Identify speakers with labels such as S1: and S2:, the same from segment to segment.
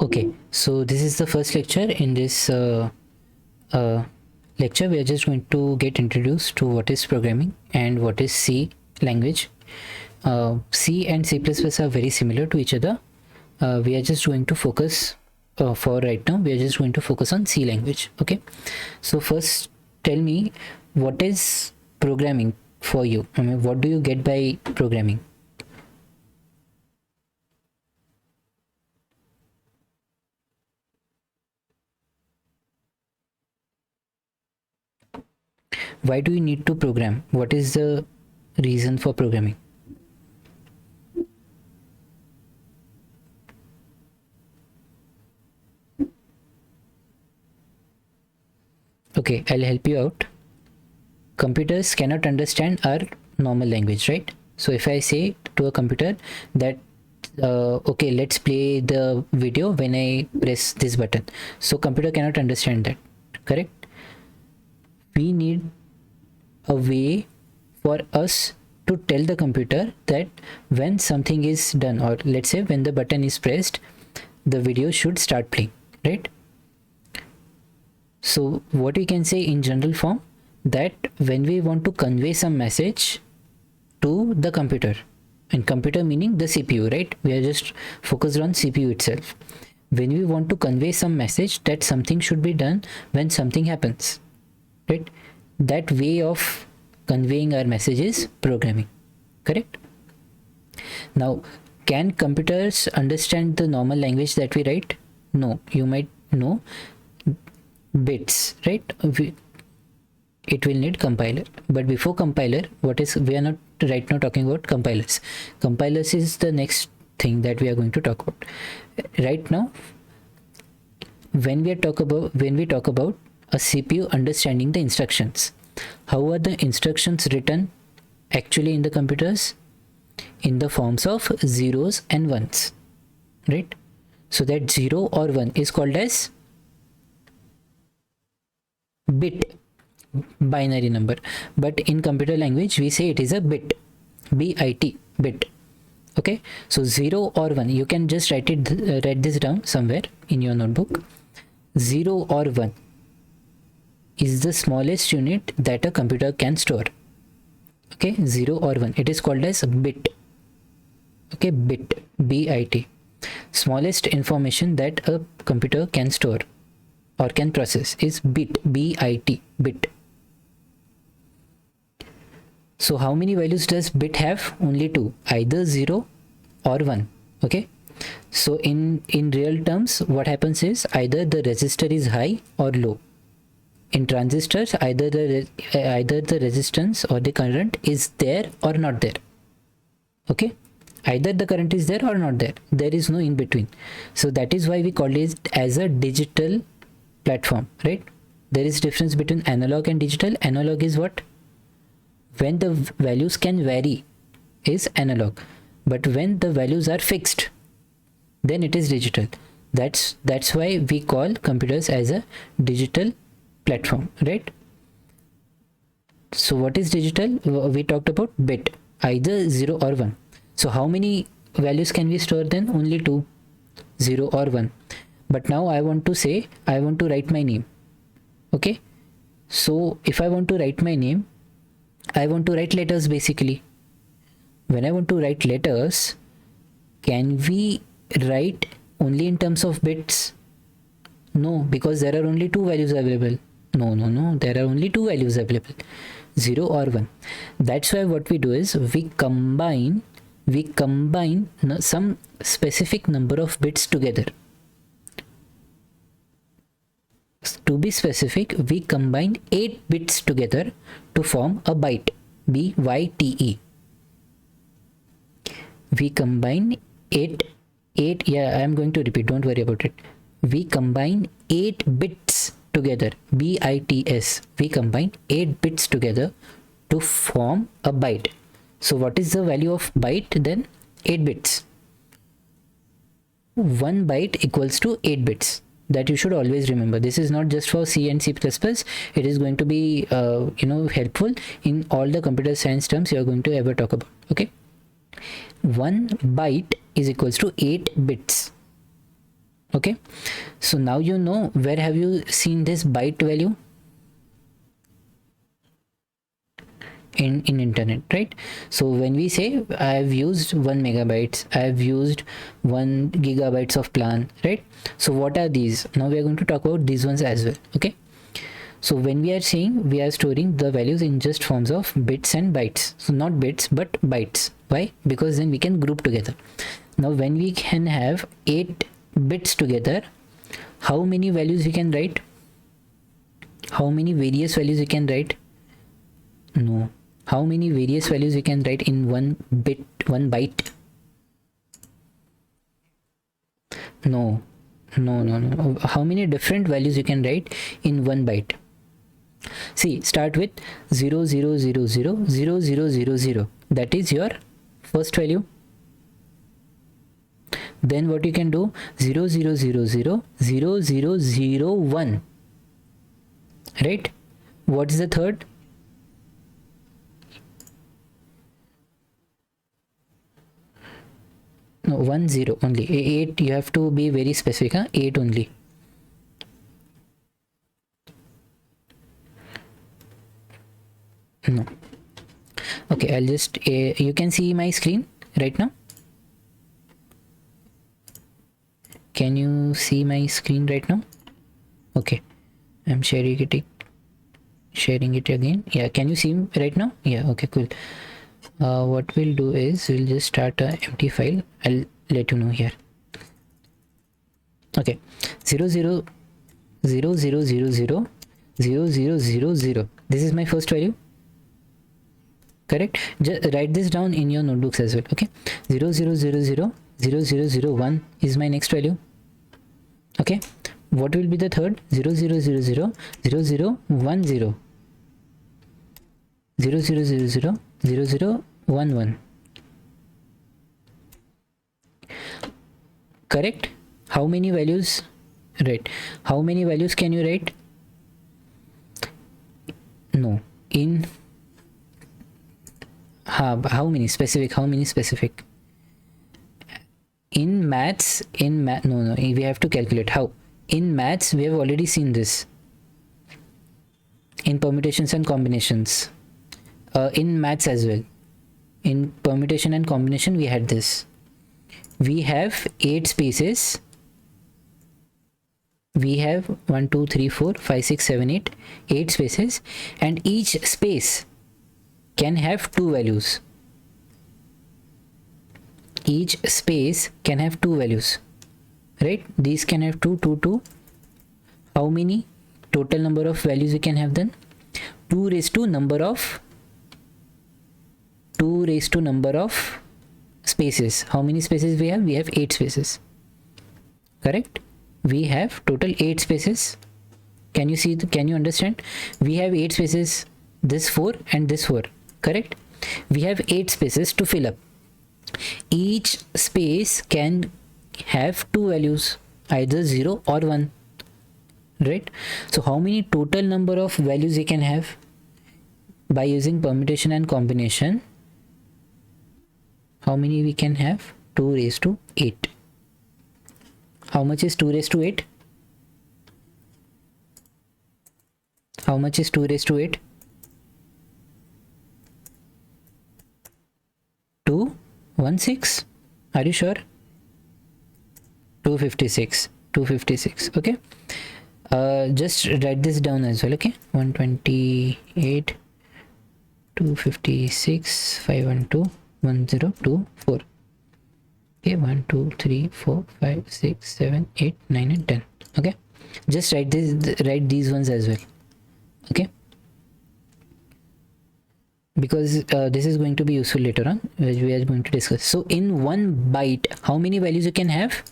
S1: Okay, so this is the first lecture. In this uh, lecture, we are just going to get introduced to what is programming and what is C language. C and C++ are very similar to each other. We are just going to focus for right now. We are just going to focus on C language. Okay, so first, tell me what is programming for you. I mean, what do you get by programming? Why do you need to program? What is the reason for programming? Okay, I'll help you out. Computers cannot understand our normal language, right? So if I say to a computer that okay, let's play the video when I press this button, so computer cannot understand that, correct? We need a way for us to tell the computer that when something is done, or let's say when the button is pressed, the video should start playing, right? So what we can say in general form, that when we want to convey some message to the computer, and computer meaning the CPU, right? We are just focused on CPU itself. When we want to convey some message that something should be done when something happens, right? That way of conveying our message is programming, correct? Now, can computers understand the normal language that we write? No. You might know bits, right? It will need compiler, but before compiler, we are not right now talking about compilers. Compilers is the next thing that we are going to talk about right now. When we talk about a CPU understanding the instructions, how are the instructions written actually in the computers? In the forms of zeros and ones, right? So that 0 or 1 is called as bit, binary number, but in computer language we say it is a bit, bit. Okay, so 0 or 1, you can just write this down somewhere in your notebook. 0 or 1 is the smallest unit that a computer can store. Okay, 0 or 1, it is called as bit. Okay, bit, bit, smallest information that a computer can store or can process is bit, bit. So how many values does bit have? Only two, either 0 or 1. Okay, so in real terms, what happens is either the resistor is high or low. In transistors, either the resistance or the current is there or not there. Okay, either the current is there or not there. There is no in between. So that is why we call it as a digital platform, right? There is difference between analog and digital. Analog is what? When the values can vary is analog, but when the values are fixed, then it is digital. That's why we call computers as a digital platform, right? So what is digital? We talked about bit, either 0 or 1. So how many values can we store then? Only two, 0 or 1. But now I want to write my name. Okay, so if I want to write my name, I want to write letters basically. When I want to write letters, can we write only in terms of bits? No, because there are only two values available. No, there are only two values available, 0 or 1. That's why what we do is we combine some specific number of bits together. To be specific, we combine 8 bits together to form a byte, byte. We combine 8, yeah, I am going to repeat, don't worry about it. We combine 8 bits together, bits. We combine 8 bits together to form a byte. So what is the value of byte then? 8 bits. 1 byte equals to 8 bits. That you should always remember. This is not just for C and C++. It is going to be helpful in all the computer science terms you are going to ever talk about. Okay, 1 byte is equals to 8 bits. Okay, so now you know where have you seen this byte value in internet, right? So when we say I have used 1 megabytes, I have used 1 gigabytes of plan, right? So what are these? Now we are going to talk about these ones as well. Okay, so when we are saying we are storing the values in just forms of bits and bytes, so not bits but bytes. Why? Because then we can group together. Now when we can have 8 bits together, how many values we can write? How many various values we can write? No. How many various values you can write in one bit, 1 byte? No. No. How many different values you can write in 1 byte? See, start with 0, 0, 0, 0, 0, 0, 0. That is your first value. Then what you can do? 0, 0, 0, 0, 0, 0, 0, 1. Right? What is the third? No, 1 0 only. 8, you have to be very specific, huh? 8 only. No. Okay, I'll just you can see my screen right now. Can you see my screen right now? Okay, I'm sharing it again. Yeah, can you see right now? Yeah, okay, cool. What we'll do is we'll just start an empty file. I'll let you know here. Okay, 0 0 0 0 0 0 0 0 0 0. This is my first value. Correct? Just write this down in your notebooks as well. Okay, 0 0 0 0 0 0 0 1 is my next value. Okay, what will be the third? 0 0 0 0 0 0 1 0 0 0 0 0 0 0 1 1. Correct? How many values? Right. How many values can you write? No. In how many specific? How many specific? In maths, no, we have to calculate. How? In maths, we have already seen this. In permutations and combinations. In maths as well. In permutation and combination, we had this. We have 8 spaces. We have 1 2 3 4 5 6 7 8 spaces, and each space can have 2 values. Each space can have 2 values, right? These can have 2 2 2. How many total number of values we can have then? 2 raised to number of spaces. How many spaces we have? We have 8 spaces. Correct? We have total 8 spaces. Can you see? Can you understand? We have 8 spaces, this 4 and this 4. Correct? We have 8 spaces to fill up. Each space can have 2 values, either 0 or 1. Right? So how many total number of values you can have by using permutation and combination? How many we can have? 2 raised to 8. How much is 2 raised to 8? How much is 2 raised to 8? 216. Are you sure? 256. 256. Okay. Just write this down as well. Okay. 128, 256, 512, 1024. Okay, 1 2 3 4 5 6 7 8 9 and 10. Okay, just write these ones as well. Okay, because this is going to be useful later on, which we are going to discuss. So in 1 byte, how many values you can have?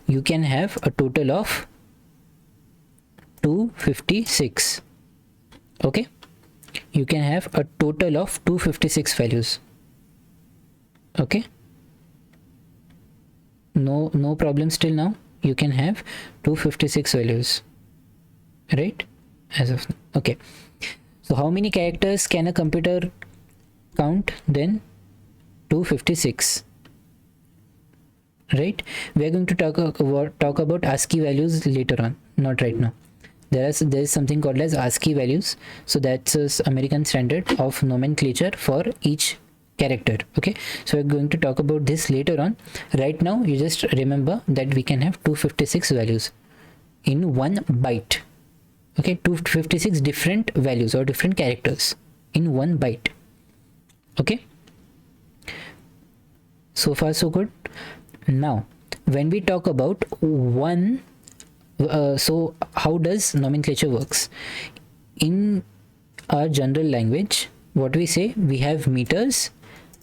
S1: You can have a total of 256. Okay, you can have a total of 256 values. Okay, no problem still. Now you can have 256 values, right? As of now. Okay, so how many characters can a computer count then? 256, right? We are going to talk about ASCII values later on, not right now. There is something called as ASCII values. So that's American standard of nomenclature for each character. Okay, so we're going to talk about this later on. Right now, you just remember that we can have 256 values in one byte. Okay, 256 different values or different characters in one byte. Okay, so far so good. Now when we talk about one, so how does nomenclature works? In our general language, what we say, we have meters.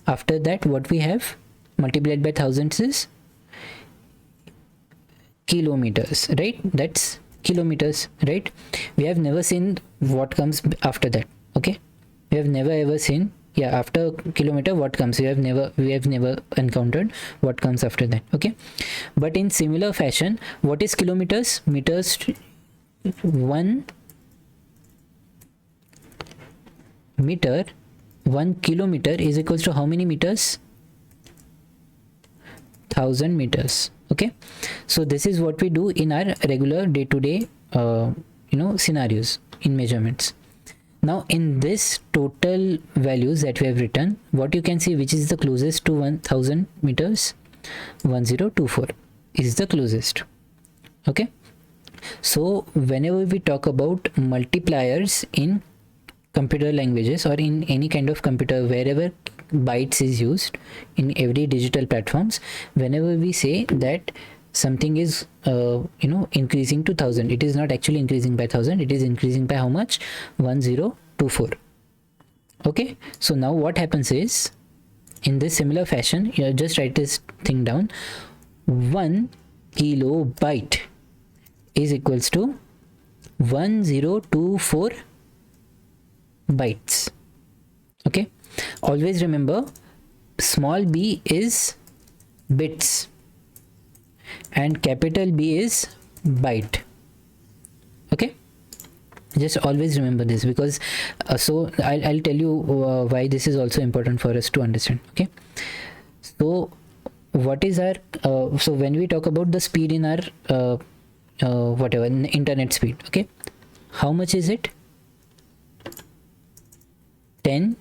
S1: After that, what we have multiplied by thousands is kilometers, right? That's kilometers, right? We have never seen what comes after that. Okay, we have never ever seen, yeah, after kilometer what comes. We have never encountered what comes after that. Okay, but in similar fashion, what is kilometers? Meters, 1 meter, 1 kilometer is equals to how many meters? 1000 meters. Okay, so this is what we do in our regular day-to-day scenarios in measurements. Now in this total values that we have written, what you can see, which is the closest to 1000 meters? 1024 is the closest. Okay, so whenever we talk about multipliers in computer languages or in any kind of computer, wherever bytes is used in every digital platforms, whenever we say that something is increasing to 1000, it is not actually increasing by 1000, it is increasing by how much? 1024. Okay, so now what happens is, in this similar fashion, you just write this thing down. 1 kilobyte is equals to 1024 bytes. Okay, always remember, small b is bits and capital B is byte. Okay, just always remember this, because so I'll tell you why this is also important for us to understand. Okay, so what is our so when we talk about the speed in our whatever internet speed, okay, how much is it? 10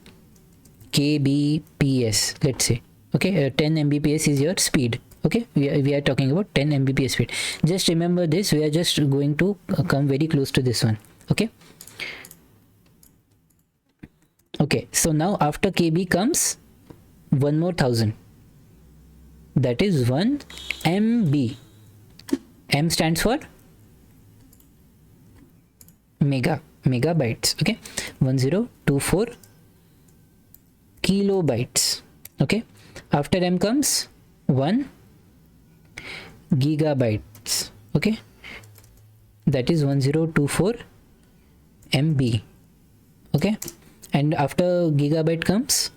S1: kbps, let's say. Okay, 10 mbps is your speed. Okay, we are talking about 10 mbps speed. Just remember this, we are just going to come very close to this one. Okay, okay, so now after kb comes one more thousand, that is 1 mb. M stands for megabytes. Okay, 1024 kilobytes. Okay, after m comes 1 gigabytes. Okay, that is 1024 MB. Okay, and after gigabyte comes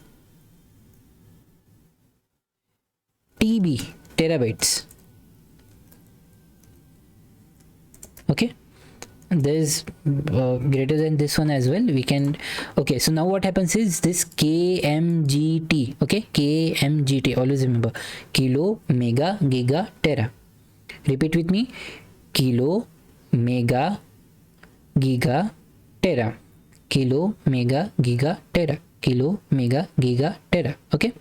S1: TB, terabytes. Okay, there's greater than this one as well, we can. Okay, so now what happens is this kmgt. Okay, kmgt, always remember, kilo, mega, giga, tera. Repeat with me, kilo, mega, giga, tera. Kilo, mega, giga, tera. Kilo, mega, giga, tera. Okay,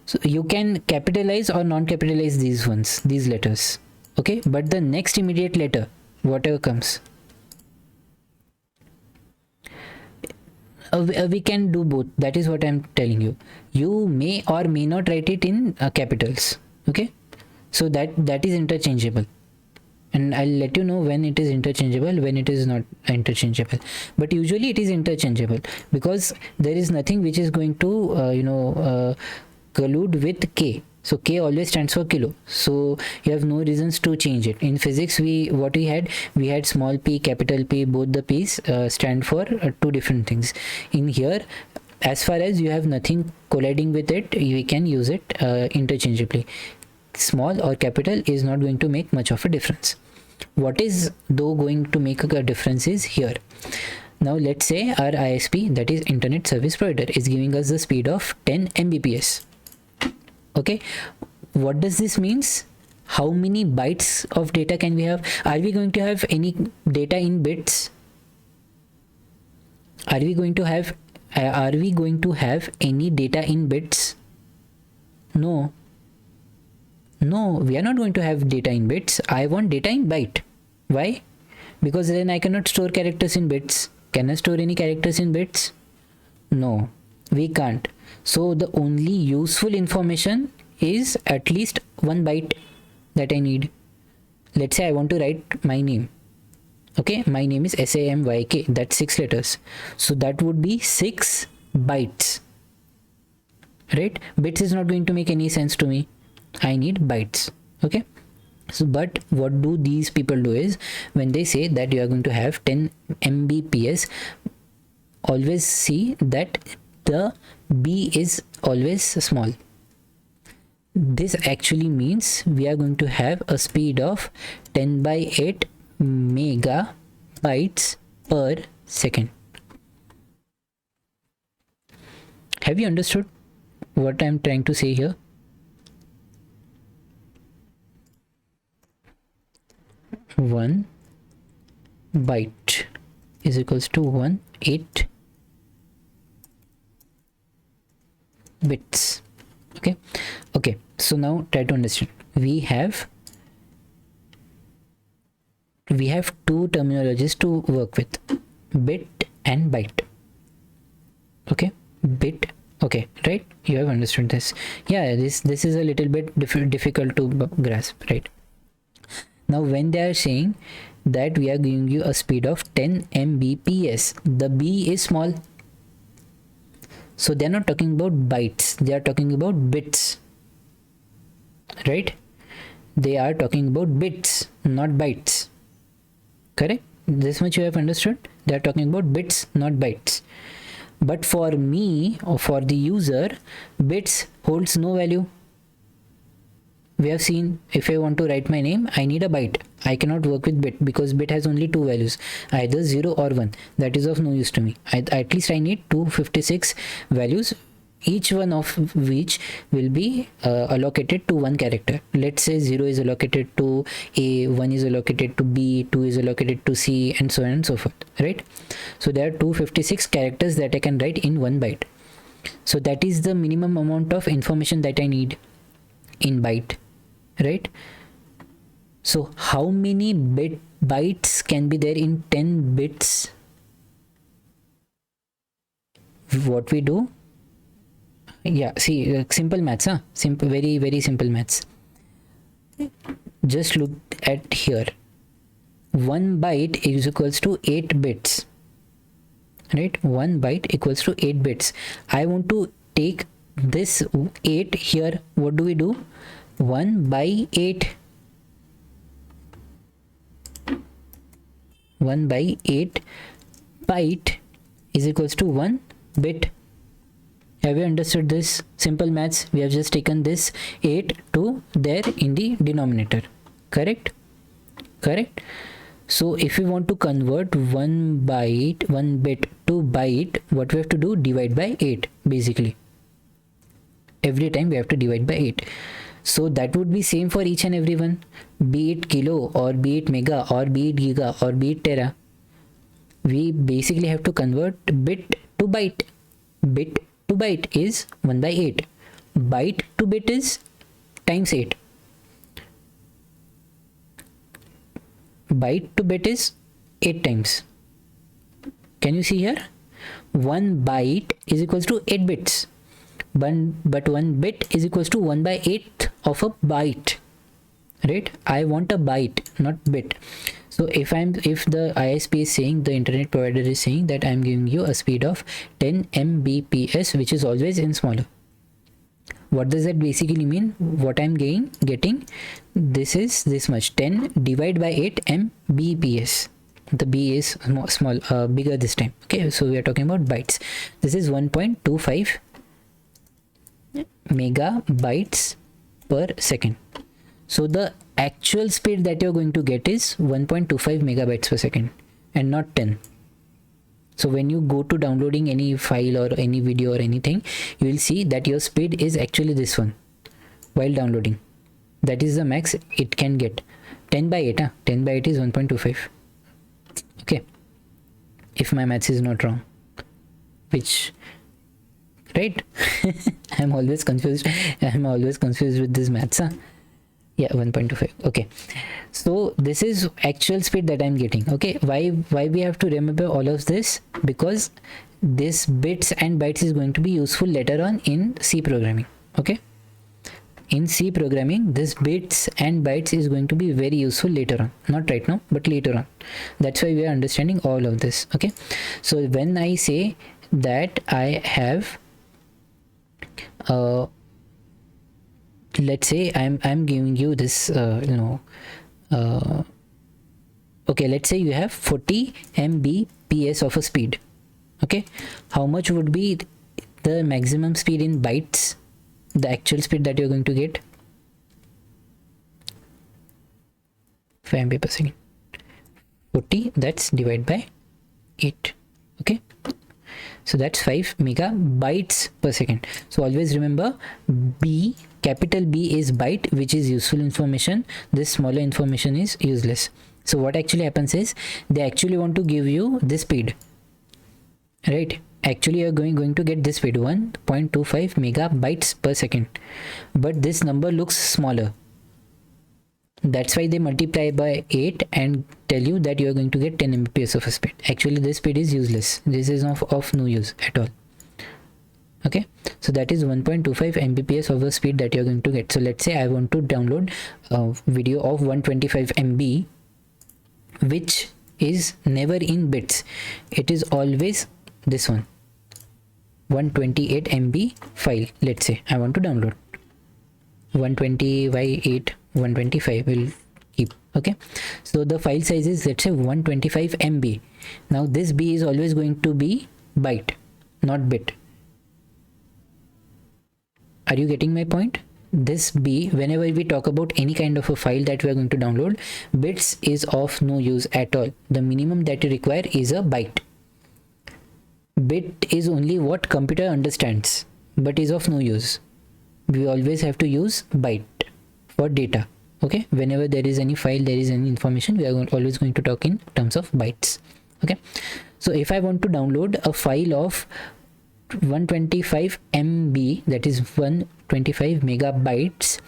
S1: so you can capitalize or non-capitalize these ones, these letters. Okay, but the next immediate letter, whatever comes, we can do both. That is what I'm telling you. You may or may not write it in capitals. Okay, so that is interchangeable, and I'll let you know when it is interchangeable, when it is not interchangeable. But usually it is interchangeable, because there is nothing which is going to collude with k. So k always stands for kilo, so you have no reasons to change it. In physics, we had small p, capital P. Both the p's stand for two different things. In here, as far as you have nothing colliding with it, we can use it interchangeably. Small or capital is not going to make much of a difference. What is though going to make a difference is here. Now let's say our ISP, that is internet service provider, is giving us the speed of 10 mbps. Okay, what does this means? How many bytes of data can we have? Are we going to have any data in bits? Are we going to have any data in bits? No, we are not going to have data in bits. I want data in byte. Why? Because then I cannot store characters in bits. Can I store any characters in bits? No, we can't. So the only useful information is at least 1 byte that I need. Let's say I want to write my name. Okay, my name is SAMYK, that's 6 letters. So that would be 6 bytes. Right? Bits is not going to make any sense to me. I need bytes. Okay. So, but what do these people do is, when they say that you are going to have 10 Mbps, always see that the B is always small. This actually means we are going to have a speed of 10 by 8 megabytes per second. Have you understood what I'm trying to say here? One byte is equals to 1/8 bits. Okay, so now try to understand. We have two terminologies to work with: bit and byte. Okay, bit. Okay, right? You have understood this. Yeah, this is a little bit difficult to grasp, right? Now when they are saying that we are giving you a speed of 10 Mbps, the B is small. So they're not talking about bytes, they are talking about bits, right? They are talking about bits, not bytes. Correct? This much you have understood? They are talking about bits, not bytes. But for me, or for the user, bits holds no value. We have seen, if I want to write my name, I need a byte. I cannot work with bit because bit has only 2 values, either 0 or 1. That is of no use to me. At least I need 256 values, each one of which will be allocated to one character. Let's say 0 is allocated to A, 1 is allocated to B, 2 is allocated to C, and so on and so forth, right? So there are 256 characters that I can write in 1 byte. So that is the minimum amount of information that I need in byte, right? So how many bytes can be there in 10 bits? What we do? Yeah, see, simple maths, huh? Simple, very, very simple maths. Just look at here. 1 byte is equals to 8 bits, right? 1 byte equals to 8 bits. I want to take this 8 here. What do we do? 1 by 8. 1 by 8 byte is equals to 1 bit. Have you understood this simple maths? We have just taken this 8 to there in the denominator. Correct? So if we want to convert 1 bit to byte, what we have to do? Divide by 8 basically. Every time we have to divide by 8. So that would be same for each and every one, be it kilo or be it mega or be it giga or be it tera. We basically have to convert bit to byte. Bit to byte is 1 by 8. Byte to bit is times 8. Byte to bit is 8 times. Can you see here? 1 byte is equals to 8 bits. But 1 bit is equals to 1 by 8th of a byte, right? I want a byte, not bit. So if the ISP is saying, the internet provider is saying that I'm giving you a speed of 10 Mbps, which is always in smaller. What does that basically mean? What I'm getting, this is this much, 10 divided by 8 Mbps. The B is small, bigger this time. Okay, so we are talking about bytes. This is 1.25 megabytes per second. So the actual speed that you're going to get is 1.25 megabytes per second and not 10. So when you go to downloading any file or any video or anything, you will see that your speed is actually this one, while downloading. That is the max it can get. 10 by 8, 10 by 8 is 1.25. Okay, if my maths is not wrong, which, right? I'm always confused with this maths. Yeah, 1.25. Okay, so this is actual speed that I'm getting. Okay, why we have to remember all of this? Because this bits and bytes is going to be useful later on in C programming. Okay, in C programming, this bits and bytes is going to be very useful later on, not right now, but later on. That's why we are understanding all of this. Okay, so when I say that I have let's say I'm giving you this okay, let's say you have 40 Mbps of a speed. Okay, how much would be the maximum speed in bytes, the actual speed that you're going to get? 5 MB per second. 40, that's divided by 8. Okay, so that's 5 megabytes per second. So always remember, B, capital B is byte, which is useful information. This smaller information is useless. So what actually happens is, they actually want to give you this speed, right? Actually you're going to get this speed, 1.25 megabytes per second, but this number looks smaller. That's why they multiply by 8 and tell you that you're going to get 10 Mbps of a speed. Actually this speed is useless. This is of no use at all. Okay, so that is 1.25 Mbps of the speed that you're going to get. So let's say I want to download a video of 125 MB, which is never in bits. It is always this one, 128 MB file. Let's say I want to download 120 by 8, 125 will keep. Okay, so the file size is, let's say, 125 MB. Now this B is always going to be byte, not bit. Are you getting my point? This B, whenever we talk about any kind of a file that we are going to download, bits is of no use at all. The minimum that you require is a byte. Bit is only what computer understands, but is of no use. We always have to use byte for data. Okay, whenever there is any file, there is any information, we are always going to talk in terms of bytes. Okay, so if I want to download a file of 125 MB, that is 125 megabytes,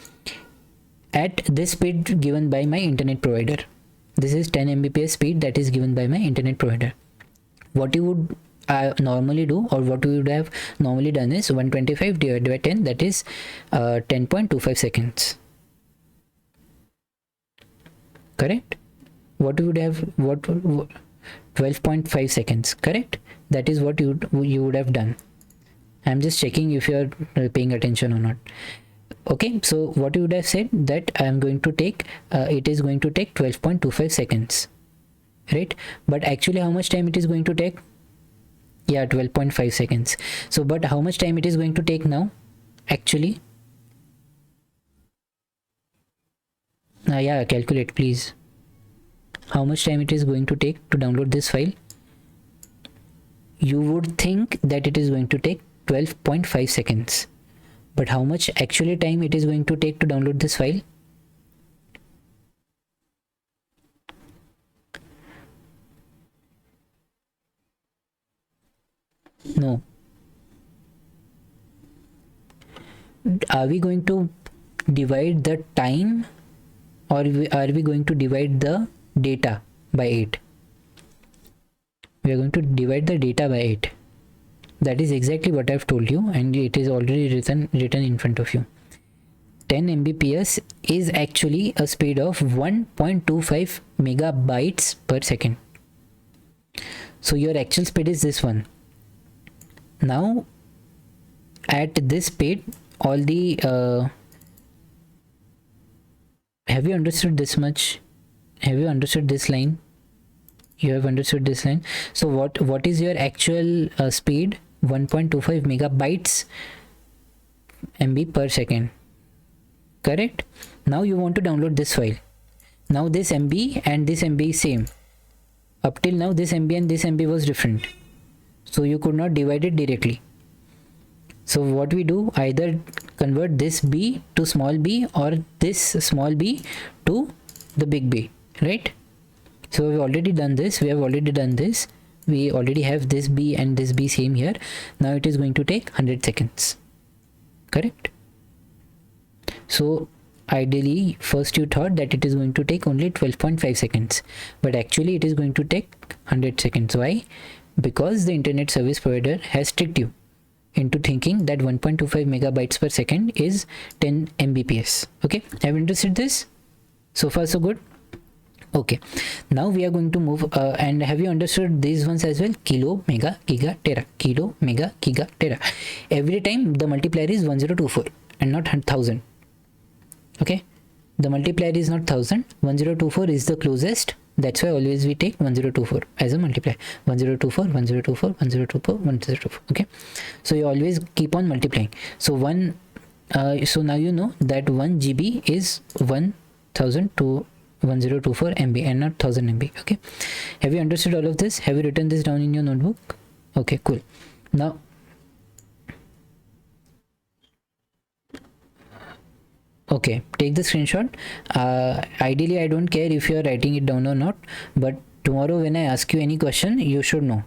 S1: at this speed given by my internet provider. This is 10 Mbps speed that is given by my internet provider. What you would normally do, or what we would have normally done, is 125 divided by 10, that is 10.25 seconds. Correct? What we would have, 12.5 seconds. Correct? That is what you would have done. I'm just checking if you are paying attention or not. Okay, so what you would have said, that I am going to take it is going to take 12.25 seconds, right? But actually how much time it is going to take? Yeah, 12.5 seconds. So but how much time it is going to take now actually? Yeah, calculate please. How much time it is going to take to download this file? You would think that it is going to take 12.5 seconds, but how much actually time it is going to take to download this file? No. Are we going to divide the time, or are we going to divide the data by 8? We are going to divide the data by 8. That is exactly what I've told you, and it is already written in front of you. 10 Mbps is actually a speed of 1.25 megabytes per second. So your actual speed is this one. Now at this speed, all the have you understood this much? Have you understood this line? You have understood this line. So what is your actual speed? 1.25 megabytes MB per second. Correct? Now you want to download this file. Now this MB and this MB is same. Up till now this MB and this MB was different, so you could not divide it directly. So what we do, either convert this b to small b or this small b to the big B, right? So we've already done this. We have already done this. We already have this B and this B same here. Now it is going to take 100 seconds. Correct? So ideally, first you thought that it is going to take only 12.5 seconds, but actually it is going to take 100 seconds. Why? Because the internet service provider has tricked you into thinking that 1.25 megabytes per second is 10 mbps. Okay, have you understood this? So far so good. Okay, now we are going to move and have you understood these ones as well? Kilo, mega, giga, tera. Kilo, mega, giga, tera. Every time the multiplier is 1024 and not 1000. Okay, the multiplier is not 1000. 1024 is the closest. That's why always we take 1024 as a multiplier. 1024, 1024, 1024, 1024. Okay, so you always keep on multiplying. So so now you know that 1 GB is 1000 to 1024 MB and not 1000 MB. Okay, have you understood all of this? Have you written this down in your notebook? Okay, cool. Now okay, take the screenshot. Ideally I don't care if you are writing it down or not, but tomorrow when I ask you any question you should know.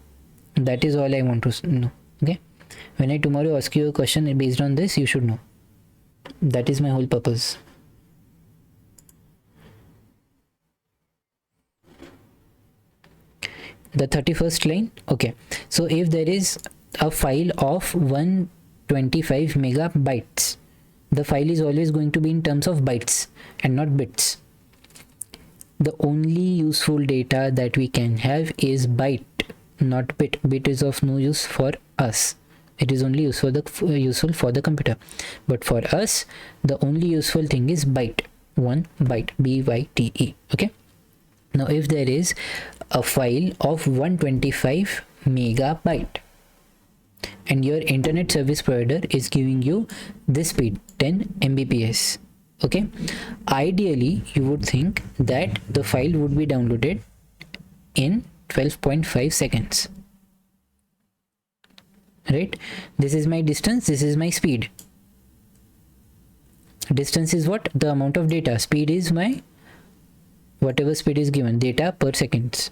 S1: That is all I want to know. Okay, when I tomorrow ask you a question based on this, you should know. That is my whole purpose. The 31st line. Okay, so if there is a file of 125 megabytes, the file is always going to be in terms of bytes and not bits. The only useful data that we can have is byte, not bit. Bit is of no use for us. It is only useful for the computer, but for us the only useful thing is byte. 1 byte, byte. Okay, now if there is a file of 125 megabyte and your internet service provider is giving you this speed 10 mbps, okay, ideally you would think that the file would be downloaded in 12.5 seconds, right? This is my distance, this is my speed. Distance is what? The amount of data. Speed is my whatever speed is given, data per seconds.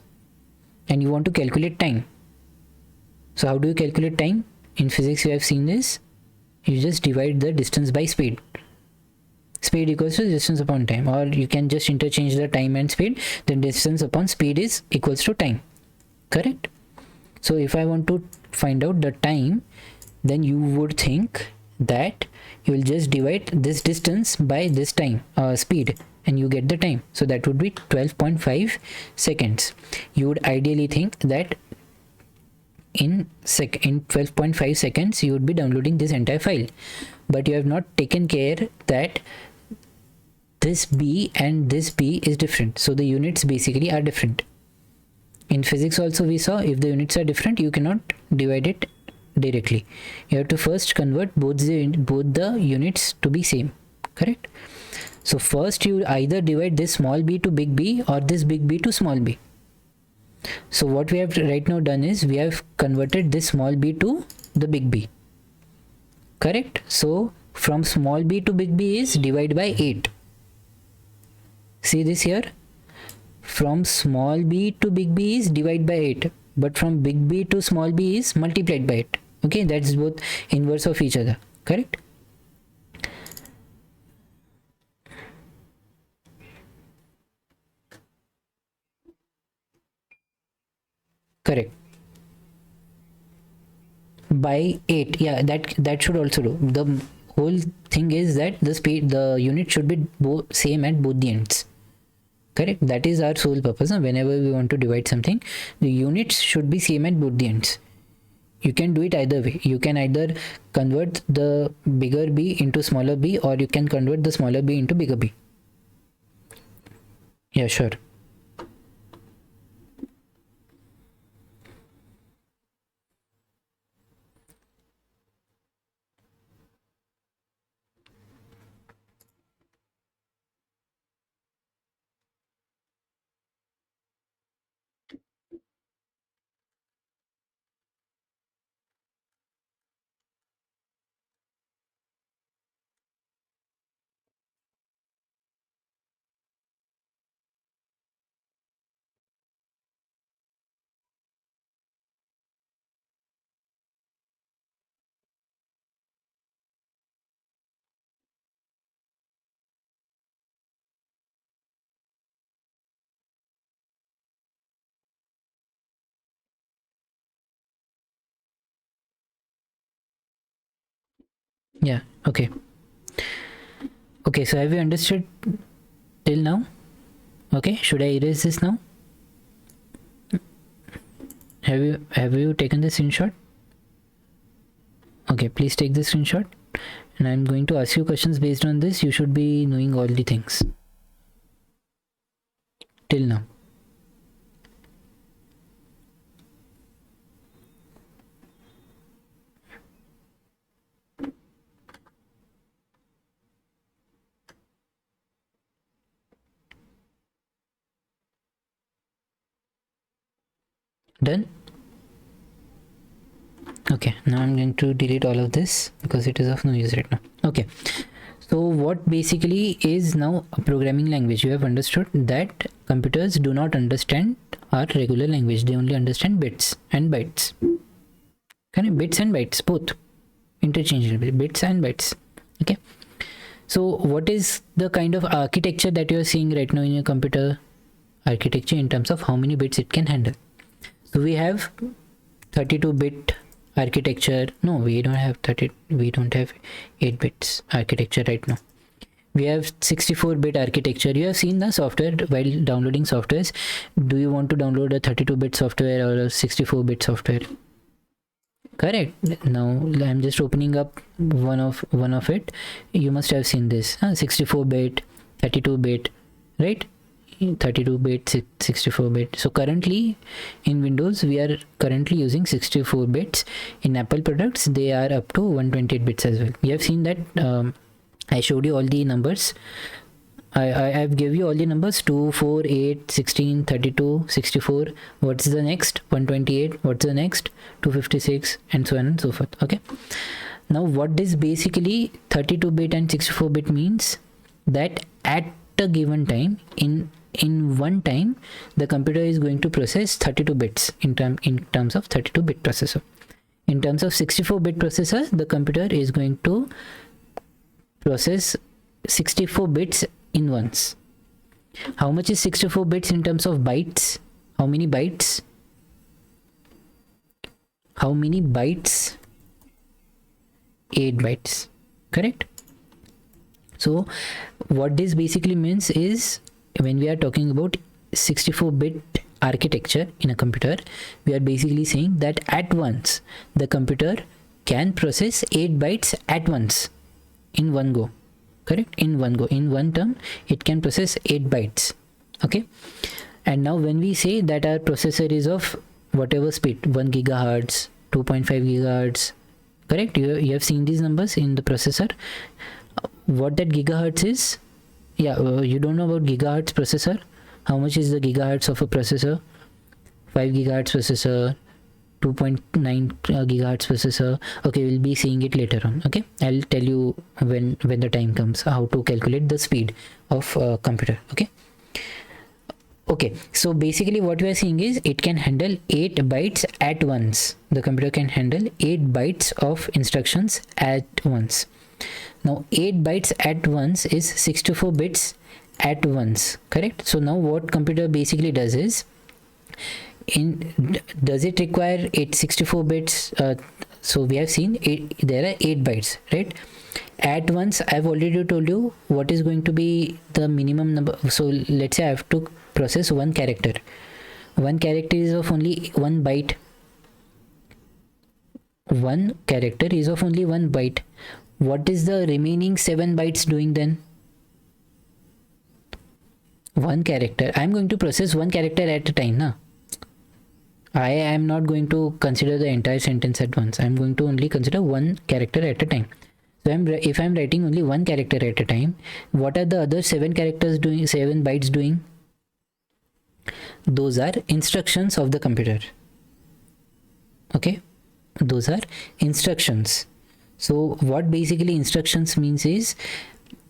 S1: And you want to calculate time. So how do you calculate time? In physics you have seen this. You just divide the distance by speed. Speed equals to distance upon time, or you can just interchange the time and speed. Then distance upon speed is equals to time. Correct? So if I want to find out the time, then you would think that you will just divide this distance by this time speed and you get the time. So that would be 12.5 seconds. You would ideally think that in 12.5 seconds you would be downloading this entire file, but you have not taken care that this B and this B is different, so the units basically are different. In physics also we saw if the units are different you cannot divide it directly. You have to first convert both the units to be same. Correct? So first you either divide this small b to big B or this big B to small b. So what we have right now done is we have converted this small b to the big B. Correct? So from small b to big B is divide by 8. See this here? From small b to big B is divide by 8, but from big B to small b is multiplied by 8. Okay, that's both inverse of each other. Correct? Correct. By 8, yeah, that should also do. The whole thing is that the unit should be both same at both the ends. Correct? That is our sole purpose. Whenever we want to divide something, the units should be same at both the ends. You can do it either way. You can either convert the bigger B into smaller b, or you can convert the smaller b into bigger B. Yeah, sure. Yeah, okay. Okay, so have you understood till now? Okay, should I erase this now? Have you taken the screenshot? Okay, please take the screenshot, and I'm going to ask you questions based on this. You should be knowing all the things till now. Done? Okay, now I'm going to delete all of this because it is of no use right now. Okay, so what basically is now a programming language? You have understood that computers do not understand our regular language. They only understand bits and bytes. Kind of bits and bytes, both interchangeable, bits and bytes. Okay, so what is the kind of architecture that you are seeing right now in your computer? Architecture in terms of how many bits it can handle. So we have 32-bit architecture. No, we don't have 8 bits architecture right now. We have 64-bit architecture. You have seen the software while downloading softwares. Do you want to download a 32-bit software or a 64-bit software? Correct. Now I'm just opening up one of it. You must have seen this 64-bit, 32-bit, right? 32-bit, 64-bit. So currently in Windows we are currently using 64 bits. In Apple products they are up to 128 bits as well. You have seen that. I showed you all the numbers. I've give you all the numbers: 2, 4, 8, 16, 32, 64. What's the next? 128. What's the next? 256, and so on and so forth. Okay, now what is basically 32-bit and 64-bit means? That at a given time, in one time, the computer is going to process 32 bits in terms of 32-bit processor. In terms of 64-bit processor, the computer is going to process 64 bits in once. How much is 64 bits in terms of bytes? How many bytes? 8 bytes. Correct? So what this basically means is, when we are talking about 64-bit architecture in a computer, we are basically saying that at once the computer can process 8 bytes at once in one go. Correct? In one go, in one term, it can process 8 bytes. Okay, and now when we say that our processor is of whatever speed, 1 gigahertz, 2.5 gigahertz, correct? You have seen these numbers in the processor. What that gigahertz is? Yeah, you don't know about gigahertz processor? How much is the gigahertz of a processor? 5 gigahertz processor, 2.9 gigahertz processor. Okay, we'll be seeing it later on. Okay, I'll tell you when the time comes how to calculate the speed of a computer. Okay, so basically what we are seeing is it can handle 8 bytes at once. The computer can handle 8 bytes of instructions at once. Now 8 bytes at once is 64 bits at once. Correct? So now what computer basically does is, does it require 64 bits? So we have seen there are 8 bytes, right? At once, I've already told you what is going to be the minimum number. So let's say I have to process one character. One character is of only 1 byte. One character is of only 1 byte. What is the remaining 7 bytes doing then? One character. I'm going to process one character at a time, na? I am not going to consider the entire sentence at once. I'm going to only consider one character at a time. So if I'm writing only one character at a time, what are the other 7 characters doing, 7 bytes doing? Those are instructions of the computer. Okay, those are instructions. So what basically instructions means is,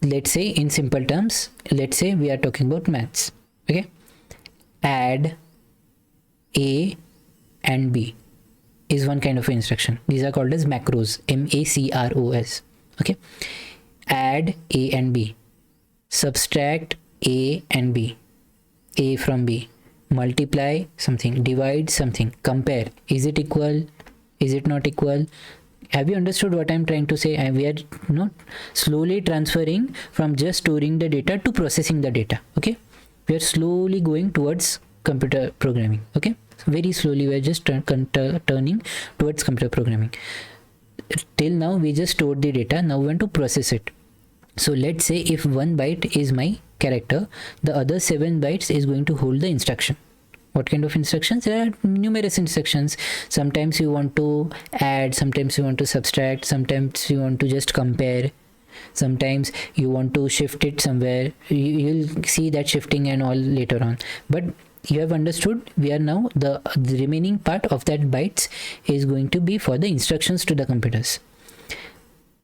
S1: let's say in simple terms, let's say we are talking about maths. Okay, add A and B is one kind of instruction. These are called as macros, MACROS. Okay, add A and B, subtract A and B, A from B, multiply something, divide something, compare, is it equal, is it not equal, Have you understood what I'm trying to say? We are not slowly transferring from just storing the data to processing the data. Okay, we are slowly going towards computer programming. Okay, so very slowly we are just turning towards computer programming. Till now we just stored the data, now we want to process it. So let's say if 1 byte is my character, the other 7 bytes is going to hold the instruction. What kind of instructions? There are numerous instructions. Sometimes you want to add, sometimes you want to subtract, sometimes you want to just compare, sometimes you want to shift it somewhere. You'll see that shifting and all later on, but you have understood. We are now the remaining part of that bytes is going to be for the instructions to the computers.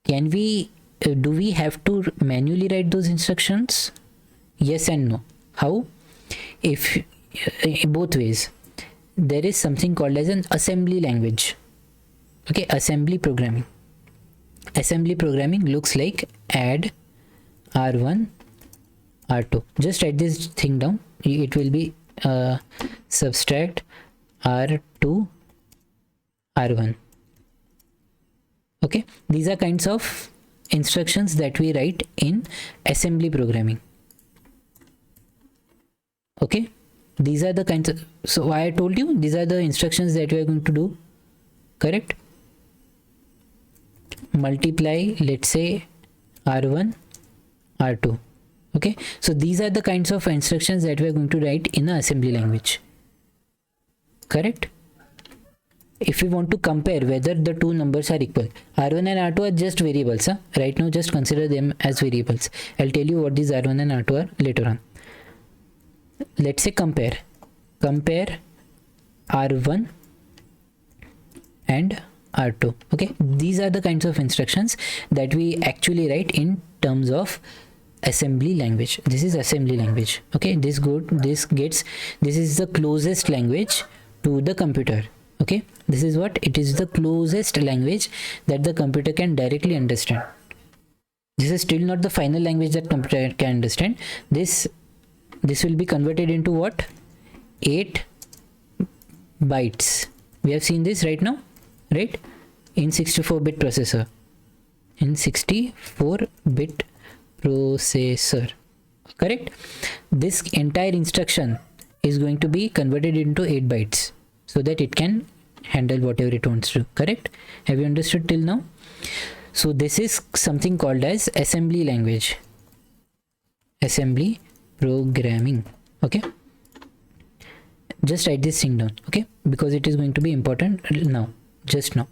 S1: Can we do we have to manually write those instructions? Yes and no. How? If both ways. There is something called as an assembly language. Okay, assembly programming. Assembly programming looks like add R1 R2. Just write this thing down. It will be subtract R2 R1. Okay, these are kinds of instructions that we write in assembly programming. Okay, these are the kinds of, so I told you these are the instructions that we are going to do, correct? Multiply, let's say R1 R2. Okay, so these are the kinds of instructions that we are going to write in an assembly language, correct? If we want to compare whether the two numbers are equal, R1 and R2 are just variables. Right now just consider them as variables. I'll tell you what these R1 and R2 are later on. Let's say compare R1 and R2. Okay, these are the kinds of instructions that we actually write in terms of assembly language. This is assembly language. Okay, this is the closest language to the computer. Okay, this is what it is, the closest language that the computer can directly understand. This is still not the final language that computer can understand. This will be converted into what? 8 bytes. We have seen this right now, right? In 64-bit processor. In 64-bit processor, correct? This entire instruction is going to be converted into 8 bytes so that it can handle whatever it wants to, correct? Have you understood till now? So this is something called as assembly language, assembly programming. Okay, just write this thing down, okay, because it is going to be important now, just now.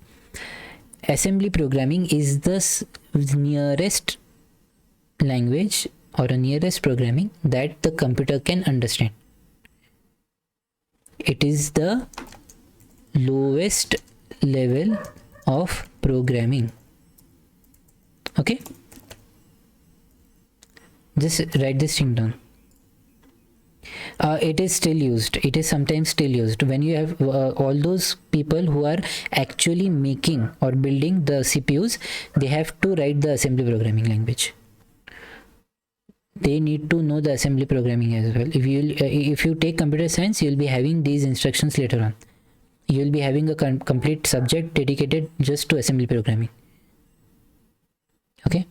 S1: Assembly programming is the nearest language or a nearest programming that the computer can understand. It is the lowest level of programming. Okay, just write this thing down. It is still used. It is sometimes still used when you have all those people who are actually making or building the CPUs. They have to write the assembly programming language. They need to know the assembly programming as well. If you take computer science, you'll be having these instructions later on. You'll be having a complete subject dedicated just to assembly programming. Okay,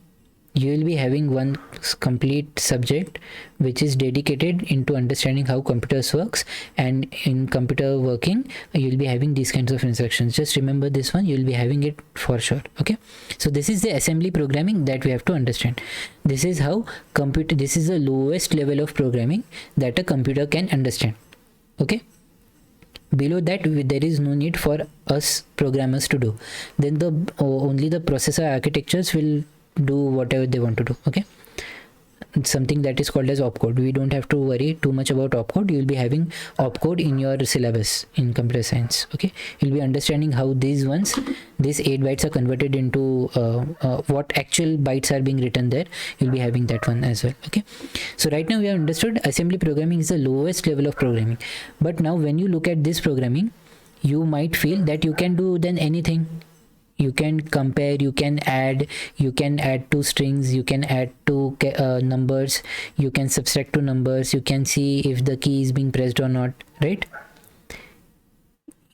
S1: you will be having one complete subject which is dedicated into understanding how computers works, and in computer working you'll be having these kinds of instructions. Just remember this one, you'll be having it for sure. Okay, so this is the assembly programming that we have to understand. This is how this is the lowest level of programming that a computer can understand. Okay, below that there is no need for us programmers to do. Then only the processor architectures will do whatever they want to do. Okay, it's something that is called as opcode. We don't have to worry too much about opcode. You will be having opcode in your syllabus in computer science. Okay, you'll be understanding how these 8 bytes are converted into what actual bytes are being written there. You'll be having that one as well. Okay, so right now we have understood assembly programming is the lowest level of programming. But now when you look at this programming, you might feel that you can do then anything. You can compare, you can add two strings, you can add two numbers, you can subtract two numbers, you can see if the key is being pressed or not, right?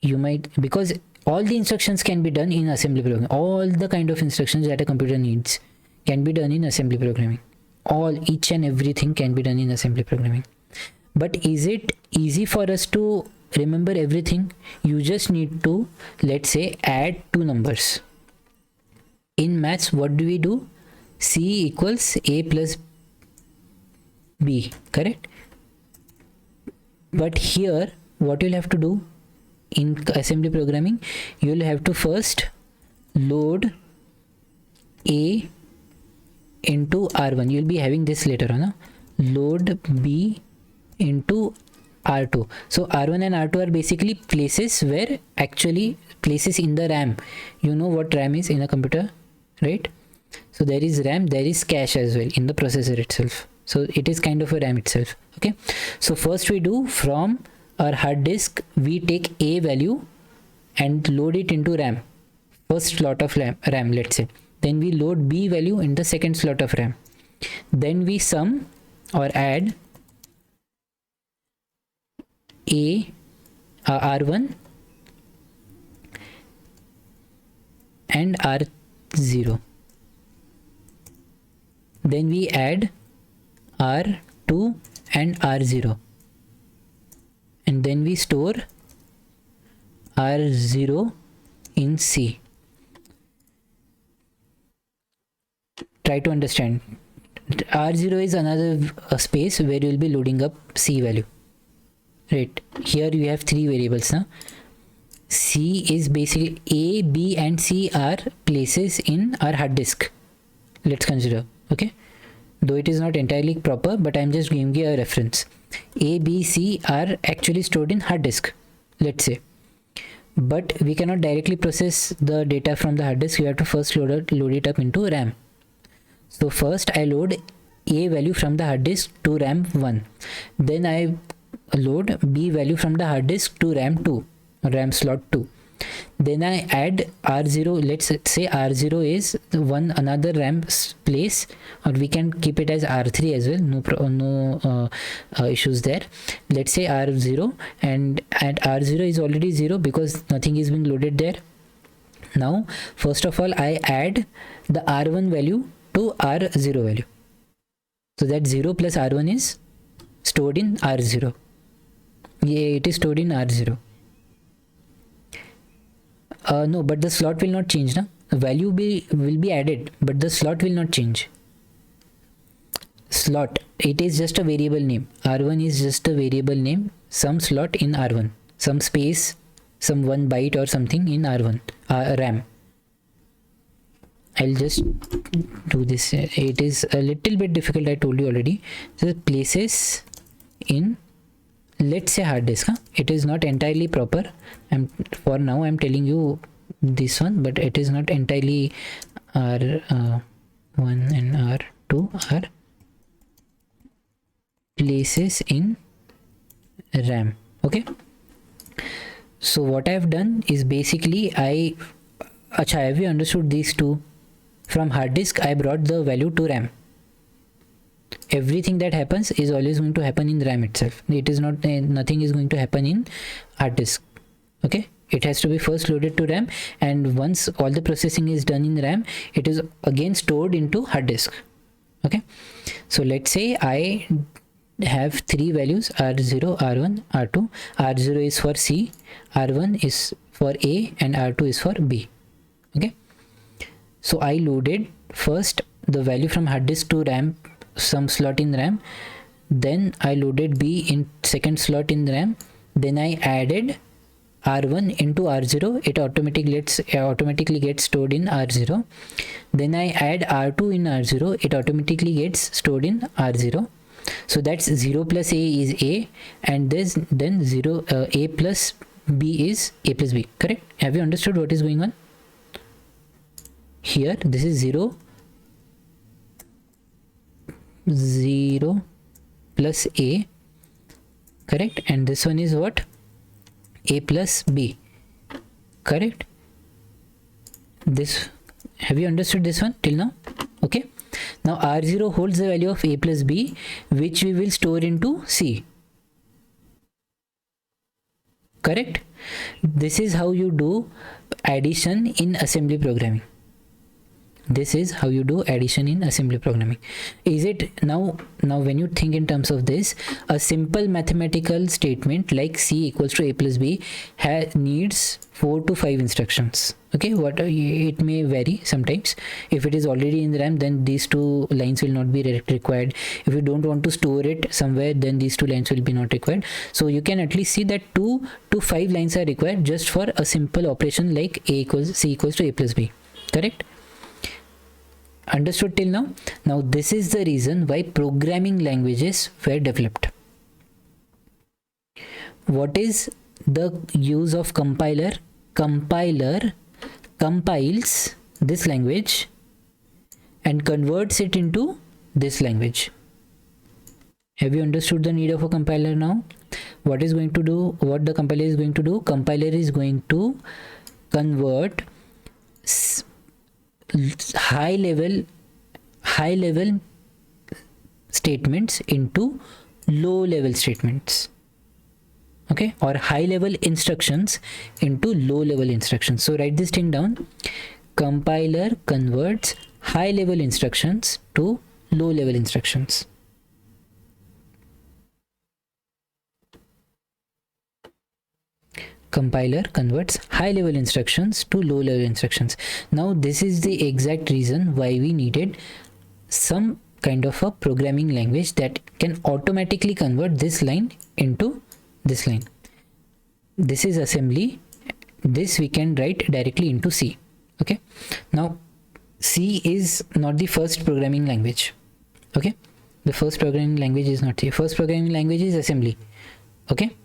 S1: You might, because All the instructions can be done in assembly programming. All the kind of instructions that a computer needs can be done in assembly programming. Each and everything can be done in assembly programming. But is it easy for us to remember everything? You just need to, let's say, add two numbers. In maths, what do we do? C equals A plus B, correct? But here, what you'll have to do in assembly programming, you'll have to first load A into R1. You'll be having this later on. Load B into R2. So R1 and R2 are basically places where actually places in the RAM. You know what RAM is in a computer, right? So there is RAM, there is cache as well in the processor itself. So it is kind of a RAM itself. Okay. So first we do, from our hard disk, we take A value and load it into RAM. First slot of RAM, let's say. Then we load B value in the second slot of RAM. Then we sum or add R1 and R0. Then we add R2 and R0. And then we store R0 in C. Try to understand. R0 is another space where you will be loading up C value. Right, here you have three variables now. C is basically A, B and C are places in our hard disk. Let's consider, okay? Though it is not entirely proper, but I'm just giving you a reference. A, B, C are actually stored in hard disk, let's say. But we cannot directly process the data from the hard disk. You have to first load it up into RAM. So first I load A value from the hard disk to RAM 1. Then I load B value from the hard disk to RAM 2, RAM slot 2. Then I add R0. Let's say R0 is another RAM place, or we can keep it as R3 as well. No issues there. Let's say R0, and R0 is already 0 because nothing is being loaded there. Now first of all I add the R1 value to R0 value. So that 0 plus R1 is stored in R0. Yeah, it is stored in R0. No, but the slot will not change. Na? The value will be added, but the slot will not change. Slot, it is just a variable name. R1 is just a variable name. Some slot in R1, some space, some 1 byte or something in R1 RAM. I'll just do this. It is a little bit difficult, I told you already. So places in, let's say, hard disk. It is not entirely proper. For now I'm telling you this one, but it is not entirely R1 and R2 are places in RAM. Okay. So what I've done is basically have you understood these two? From hard disk I brought the value to RAM. Everything that happens is always going to happen in RAM itself. It is not, nothing is going to happen in hard disk. Okay, it has to be first loaded to RAM, and once all the processing is done in RAM, it is again stored into hard disk. Okay, so let's say I have three values: R0, R1, R2. R0 is for C, R1 is for A, and R2 is for B. Okay, so I loaded first the value from hard disk to RAM, some slot in RAM. Then I loaded B in second slot in RAM. Then I added R1 into R0. It automatically gets stored in R0. Then I add R2 in R0. It automatically gets stored in R0. So that's 0 plus A is A, and then 0 A plus B is A plus B. Correct? Have you understood what is going on? Here this is 0 plus A, correct, and this one is what? A plus B, correct. This, have you understood this one till now? Okay, now R0 holds the value of A plus B, which we will store into C. correct? This is how you do addition in assembly programming. This is how you do addition in assembly programming. Is it now when you think in terms of this, a simple mathematical statement like C equals to A plus B needs 4 to 5 instructions. Okay, what it may vary sometimes. If it is already in the RAM, then these 2 lines will not be required. If you don't want to store it somewhere, then these 2 lines will be not required. So you can at least see that 2 to 5 lines are required just for a simple operation like C equals to A plus B. Correct? Understood till now? Now this is the reason why programming languages were developed. What is the use of compiler? Compiler compiles this language and converts it into this language. Have you understood the need of a compiler now? What is going to do? What the compiler is going to do? Compiler is going to convert high level statements into low level statements, okay, or high level instructions into low level instructions. So write this thing down. Compiler converts high level instructions to low level instructions. Compiler converts high level instructions to low level instructions. Now this is the exact reason why we needed some kind of a programming language that can automatically convert this line into this line. This is assembly. This we can write directly into C. Okay. Now C is not the first programming language. Okay. The first programming language is not C. First programming language is assembly. Okay.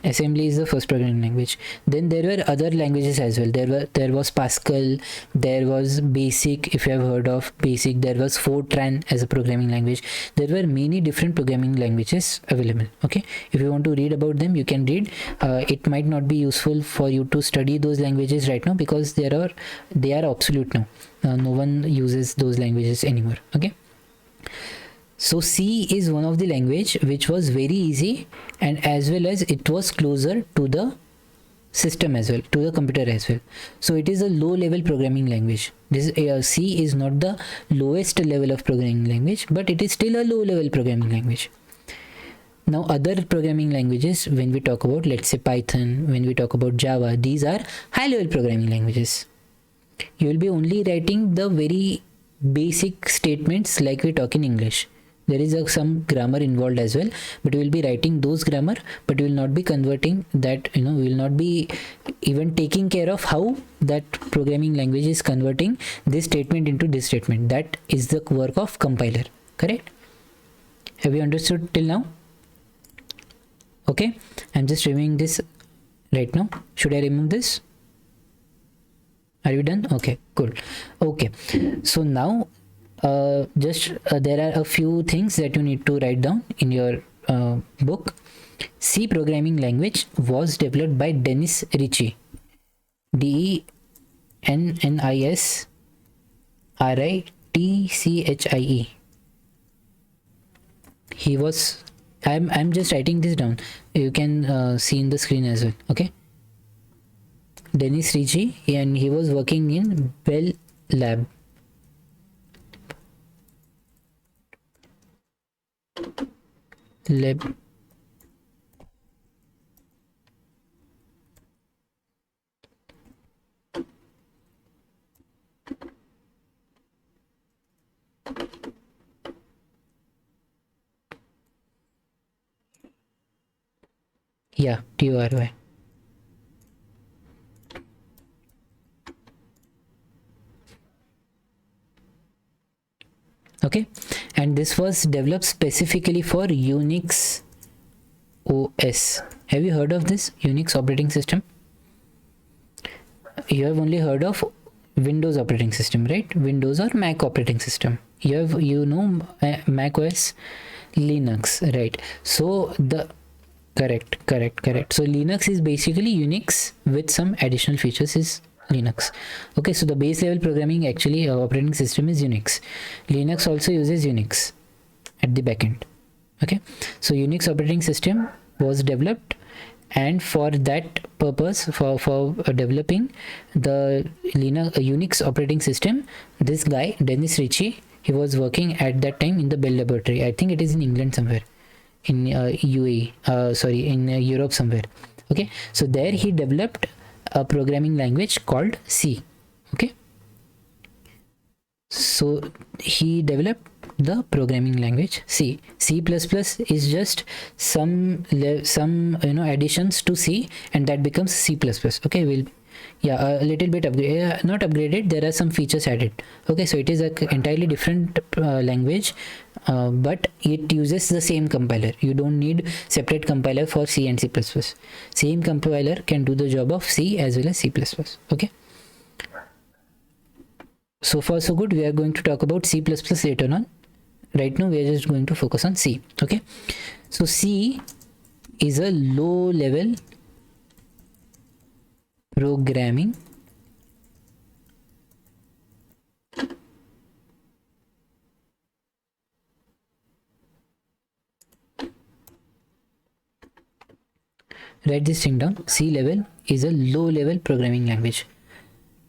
S1: Assembly is the first programming language. Then there were other languages as well. There was Pascal, there was Basic, if you have heard of Basic, there was Fortran as a programming language. There were many different programming languages available. Okay, if you want to read about them, you can read. It might not be useful for you to study those languages right now because they are obsolete now. No one uses those languages anymore. Okay. So C is one of the language which was very easy, and as well as it was closer to the system as well, to the computer as well. So it is a low level programming language. This C is not the lowest level of programming language, but it is still a low level programming language. Now other programming languages, when we talk about, let's say Python, when we talk about Java, these are high level programming languages. You will be only writing the very basic statements like we talk in English. There is some grammar involved as well, but we will be writing those grammar, but we will not be converting that, we will not be even taking care of how that programming language is converting this statement into this statement. That is the work of compiler. Correct? Have you understood till now? Okay, I'm just removing this right now. Should I remove this? Are you done? Okay, cool. Okay, so now there are a few things that you need to write down in your book. C programming language was developed by Dennis Ritchie. DENNISRITCHIE. He was, I'm just writing this down. You can see in the screen as well. Okay, Dennis Ritchie, and he was working in Bell Lab. Yeah, TURY. Okay, and this was developed specifically for Unix OS. Have you heard of this Unix operating system? You have only heard of Windows operating system, right? Windows or Mac operating system. You know Mac OS, Linux, right? So the correct. So Linux is basically Unix with some additional features is Linux. Okay, so the base level programming actually operating system is Unix. Linux also uses Unix at the backend. Okay, so Unix operating system was developed And for that purpose, for developing the Linux Unix operating system, this guy Dennis Ritchie, he was working at that time in the Bell Laboratory. I think it is in England somewhere, in UAE, sorry, in Europe somewhere. Okay, so there he developed a programming language called C. Okay, so he developed the programming language C. C++ is just some additions to C, and that becomes C++. Okay, we'll, yeah, a little bit upgrade, not upgraded, there are some features added. Okay, so it is a entirely different language, but it uses the same compiler. You don't need separate compiler for C and C++. Same compiler can do the job of C as well as C++. Okay, so far so good. We are going to talk about C++ later on. Right now we are just going to focus on C. Okay, so C is a low level programming write this thing down. C level is a low level programming language.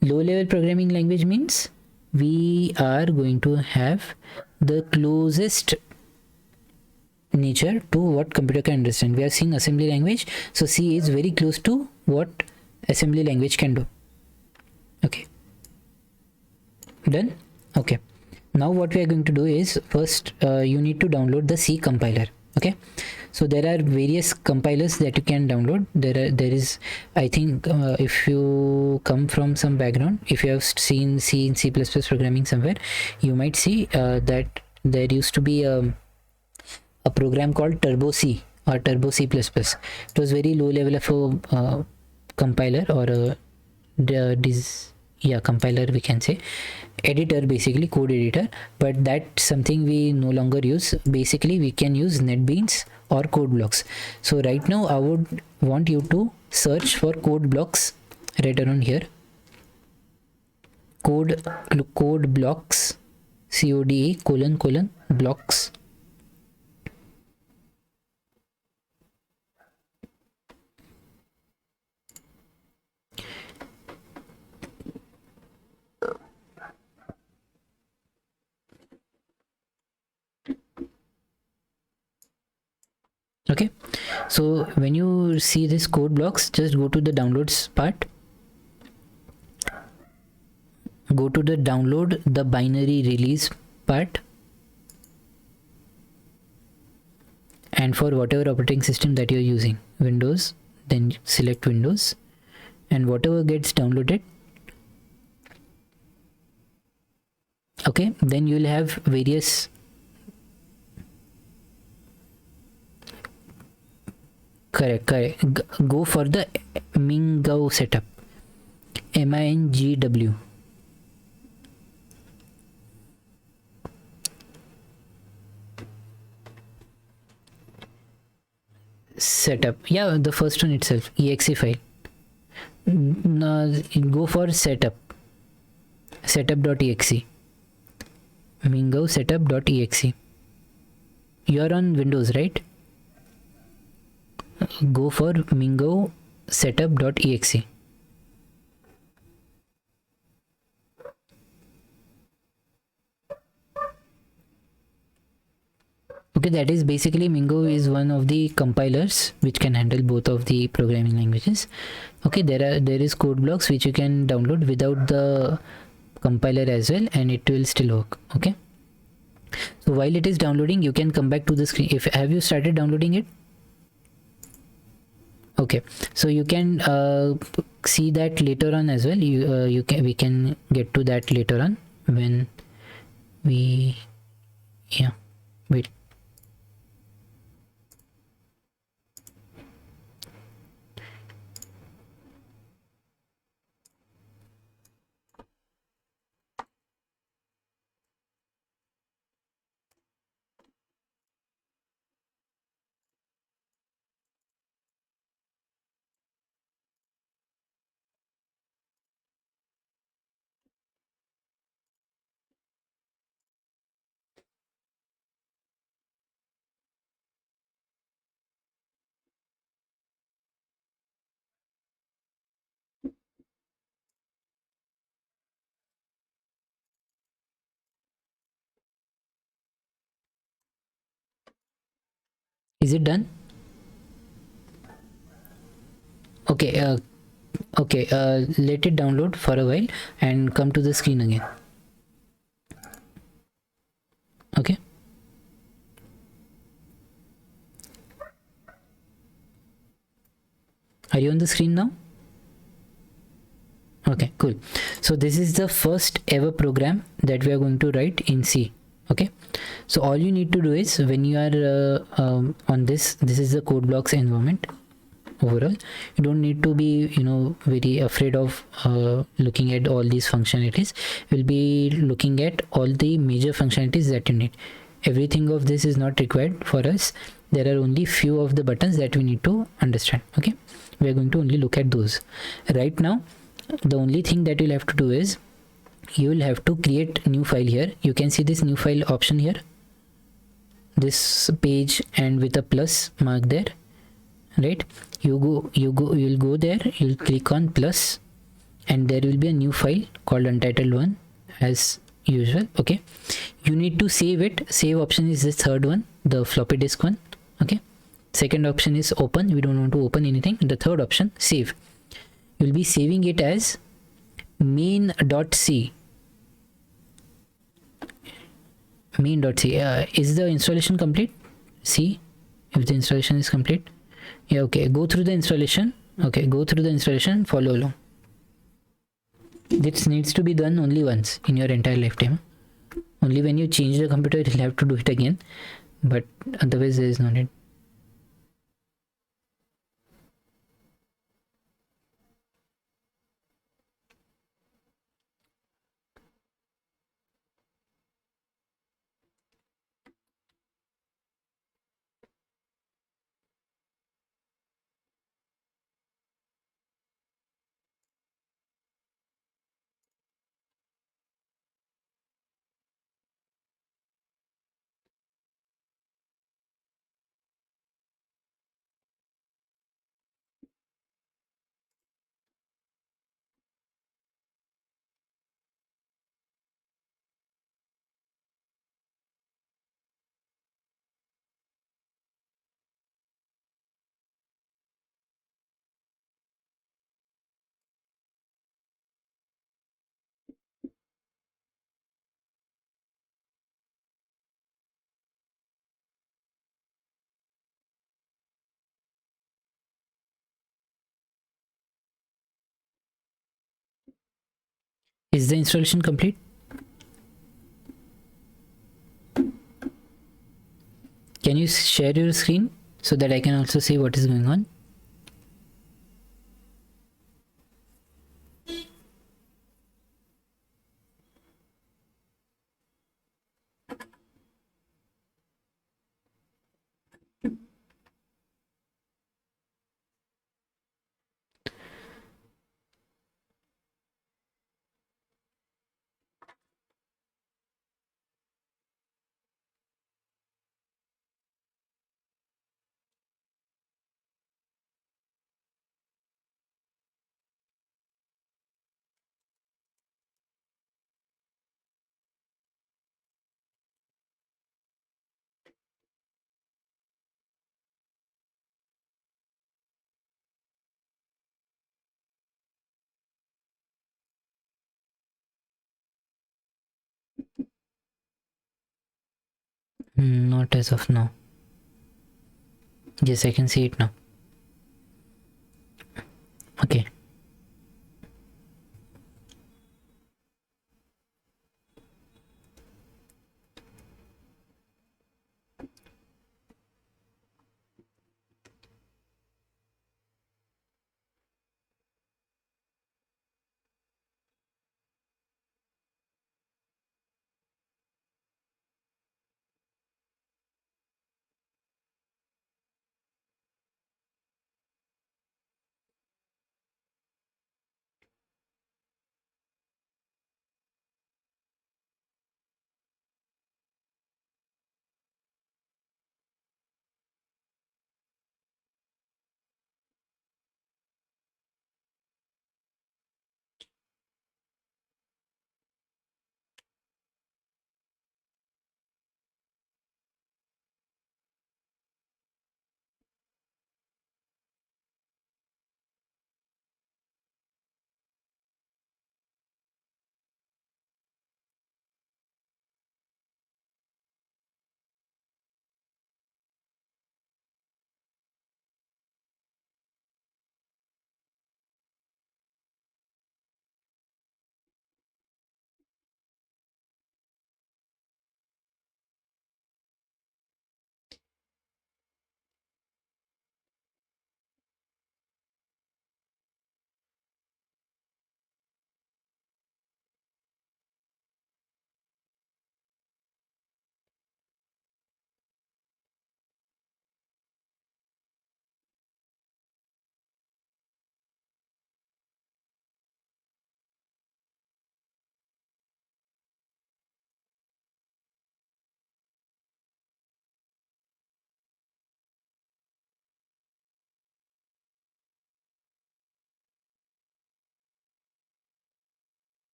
S1: Low level programming language means we are going to have the closest nature to what computer can understand. We are seeing assembly language, so C is very close to what assembly language can do. Okay, done. Okay, now what we are going to do is, first you need to download the C compiler. Okay, so there are various compilers that you can download. There is, I think, if you come from some background, if you have seen C in C++ programming somewhere, you might see that there used to be a program called Turbo C or Turbo C++. It was very low level of a compiler, or a compiler, we can say, editor, basically code editor, but that's something we no longer use. Basically we can use NetBeans or code blocks. So right now I would want you to search for code blocks right around here. Code blocks, code : blocks. Okay, so when you see this code blocks, just go to the downloads part, go to the download the binary release part, and for whatever operating system that you're using, Windows, then select Windows, and whatever gets downloaded, okay, then you'll have various, correct, go for the Mingau setup, MINGW setup. Yeah, the first one itself, exe file. Go for setup.exe, Mingau setup.exe. You're on Windows, right? Go for Mingau setup.exe. Okay, that is basically, Mingau is one of the compilers which can handle both of the programming languages. Okay, there is code blocks which you can download without the compiler as well, and it will still work. Okay, so while it is downloading, you can come back to the screen. If have you started downloading it? Okay, so you can see that later on as well. We can get to that later on when we, yeah, wait. Is it done? Okay, okay, let it download for a while and come to the screen again. Okay, are you on the screen now? Okay, cool. So this is the first ever program that we are going to write in C. Okay, so all you need to do is, when you are on this is the code blocks environment. Overall, you don't need to be, very afraid of looking at all these functionalities. We'll be looking at all the major functionalities that you need. Everything of this is not required for us. There are only few of the buttons that we need to understand. Okay, we are going to only look at those right now. The only thing that you'll have to do is, you will have to create new file here. You can see this new file option here, this page, and with a plus mark there, right? You'll go there, you'll click on plus, and there will be a new file called untitled1 as usual. Okay, you need to save it. Save option is the third one, the floppy disk one. Okay, second option is open. We don't want to open anything. The third option, save. You'll be saving it as main.c. main.c. Is the installation complete? See if the installation is complete. Yeah, okay, go through the installation. Okay, go through the installation, follow along. This needs to be done only once in your entire lifetime. Only when you change the computer you'll have to do it again, but otherwise there is no need. Is the installation complete? Can you share your screen so that I can also see what is going on? Not as of now. Yes, I can see it now. Okay.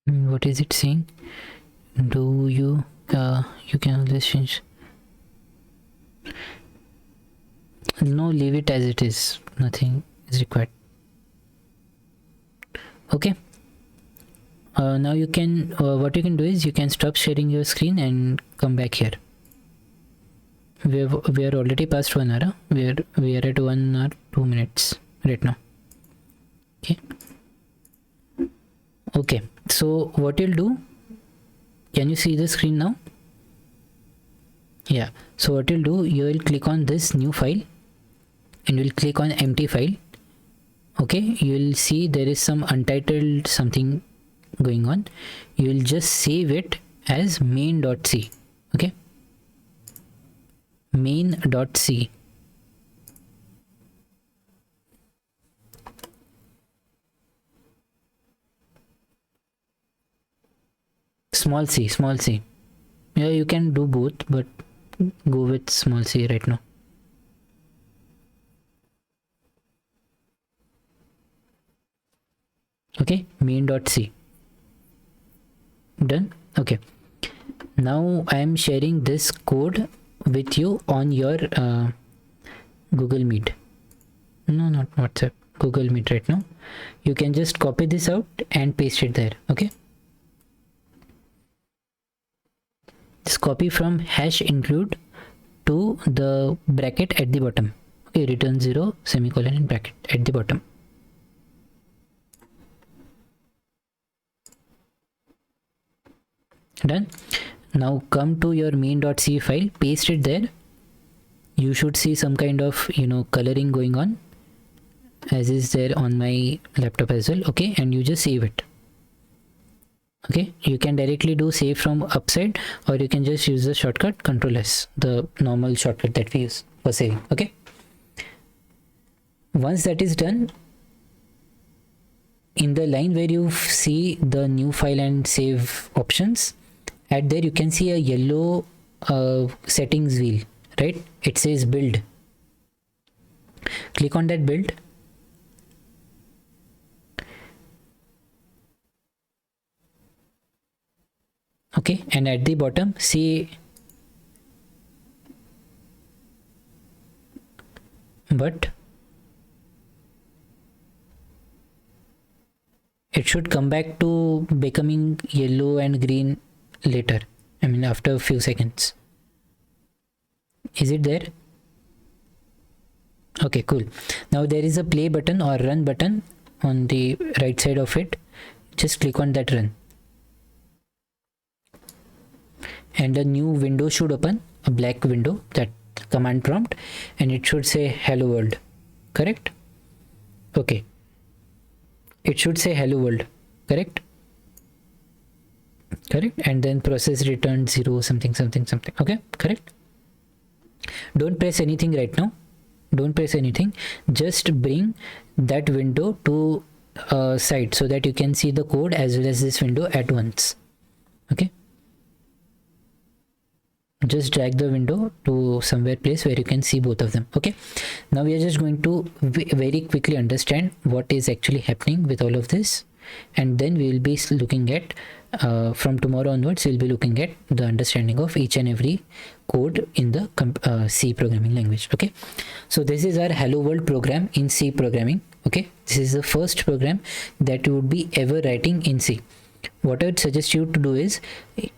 S1: What is it saying? Do you you can always change. No, leave it as it is, nothing is required. Okay, now you can what you can do is you can stop sharing your screen and come back here. We are already past 1 hour. We are at 1 hour 2 minutes right now. Okay, so what you'll do, can you see the screen now? Yeah, so what you'll do, you will click on this new file and you'll click on empty file. Okay, you'll see there is some untitled something going on. You'll just save it as main.c. okay, main.c. small c. Yeah, you can do both, but go with small c right now. Okay, main.c. Done. Okay, now I am sharing this code with you on your Google Meet. No, not WhatsApp, Google Meet right now. You can just copy this out and paste it there. Okay, just copy from hash include to the bracket at the bottom. Okay, return 0 semicolon in bracket at the bottom. Done. Now come to your main.c file, paste it there. You should see some kind of coloring going on, as is there on my laptop as well. Okay, and you just save it. Okay, you can directly do save from upside, or you can just use the shortcut Control S, the normal shortcut that we use for saving. Okay, once that is done, in the line where you see the new file and save options, at there you can see a yellow settings wheel, right? It says build. Click on that build. Okay, and at the bottom see, but it should come back to becoming yellow and green later. I mean after a few seconds. Is it there? Okay, cool. Now there is a play button or run button on the right side of it. Just click on that run. And a new window should open, a black window, that command prompt, and it should say hello world. Correct? Okay. It should say hello world. Correct? Correct. And then process returned 0 something. Okay, correct. Don't press anything right now. Don't press anything. Just bring that window to side so that you can see the code as well as this window at once. Okay, just drag the window to somewhere place where you can see both of them. Okay, now we are just going to very quickly understand what is actually happening with all of this, and then we will be looking at from tomorrow onwards we'll be looking at the understanding of each and every code in the C programming language. Okay, so this is our hello world program in C programming. Okay, this is the first program that you would be ever writing in C. What I would suggest you to do is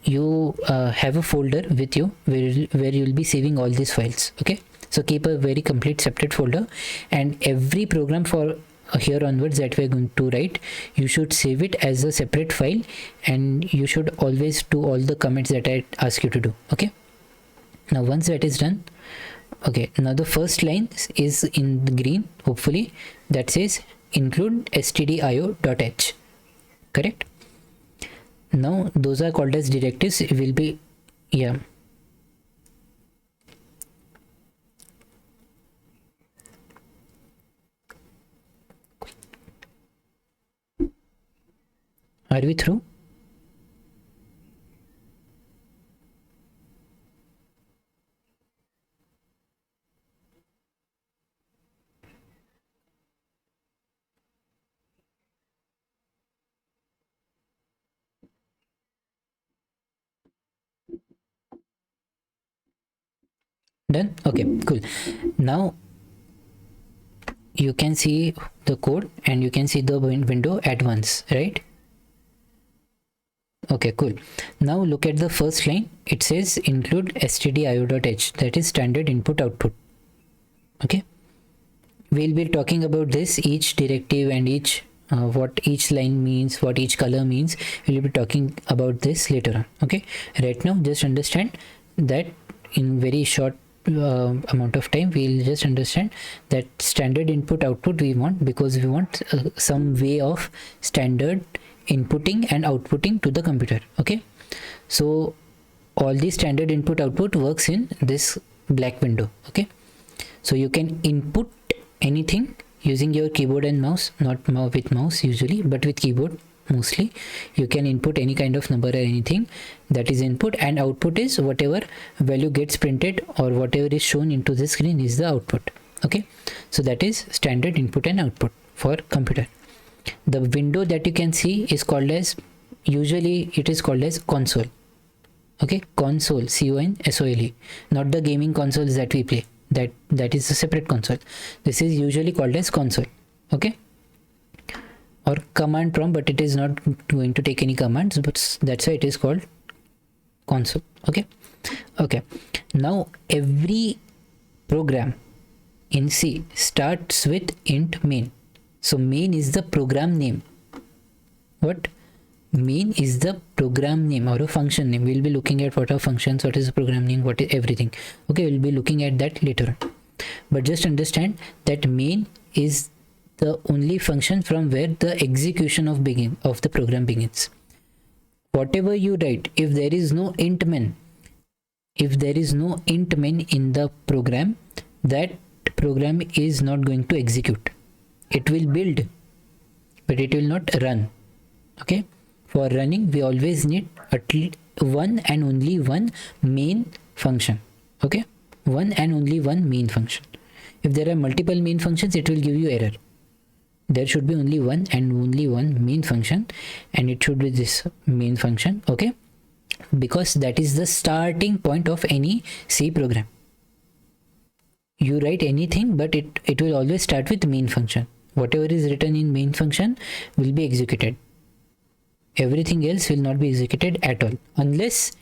S1: you have a folder with you where you will be saving all these files. Okay, so keep a very complete separate folder, and every program for here onwards that we're going to write, you should save it as a separate file, and you should always do all the comments that I ask you to do. Okay, now once that is done, okay, now the first line is in the green, hopefully, that says include stdio.h. correct? Now those are called as directives. It will be, yeah, are we through? Done? Okay, cool. Now you can see the code and you can see the window at once, right? Okay, cool. Now look at the first line. It says include stdio.h, that is standard input output. Okay, we'll be talking about this, each directive and each what each line means, what each color means. We'll be talking about this later on. Okay, right now just understand that in very short amount of time we'll just understand that standard input output we want, because we want some way of standard inputting and outputting to the computer. Okay, so all the standard input output works in this black window. Okay, so you can input anything using your keyboard and mouse, not with mouse usually, but with keyboard mostly. You can input any kind of number or anything that is input, and output is whatever value gets printed or whatever is shown into the screen is the output. Okay, so that is standard input and output for computer. The window that you can see is called as, usually it is called as console. Okay, console, console, not the gaming consoles that we play. That is a separate console. This is usually called as console. Okay, or command prompt, but it is not going to take any commands, but that's why it is called console. Okay, okay. Now every program in C starts with int main. So main is the program name. What? Main is the program name or a function name. We'll be looking at what are functions, what is the program name, what is everything. Okay, we'll be looking at that later on. But just understand that main is the only function from where the execution of the program begins. Whatever you write, if there is no int main, in the program, that program is not going to execute. It will build, but it will not run. Okay, for running we always need at least one and only one main function. Okay, one and only one main function. If there are multiple main functions, it will give you error. There should be only one and only one main function, and it should be this main function. Okay, because that is the starting point of any C program. You write anything, but it will always start with main function. Whatever is written in main function will be executed. Everything else will not be executed at all unless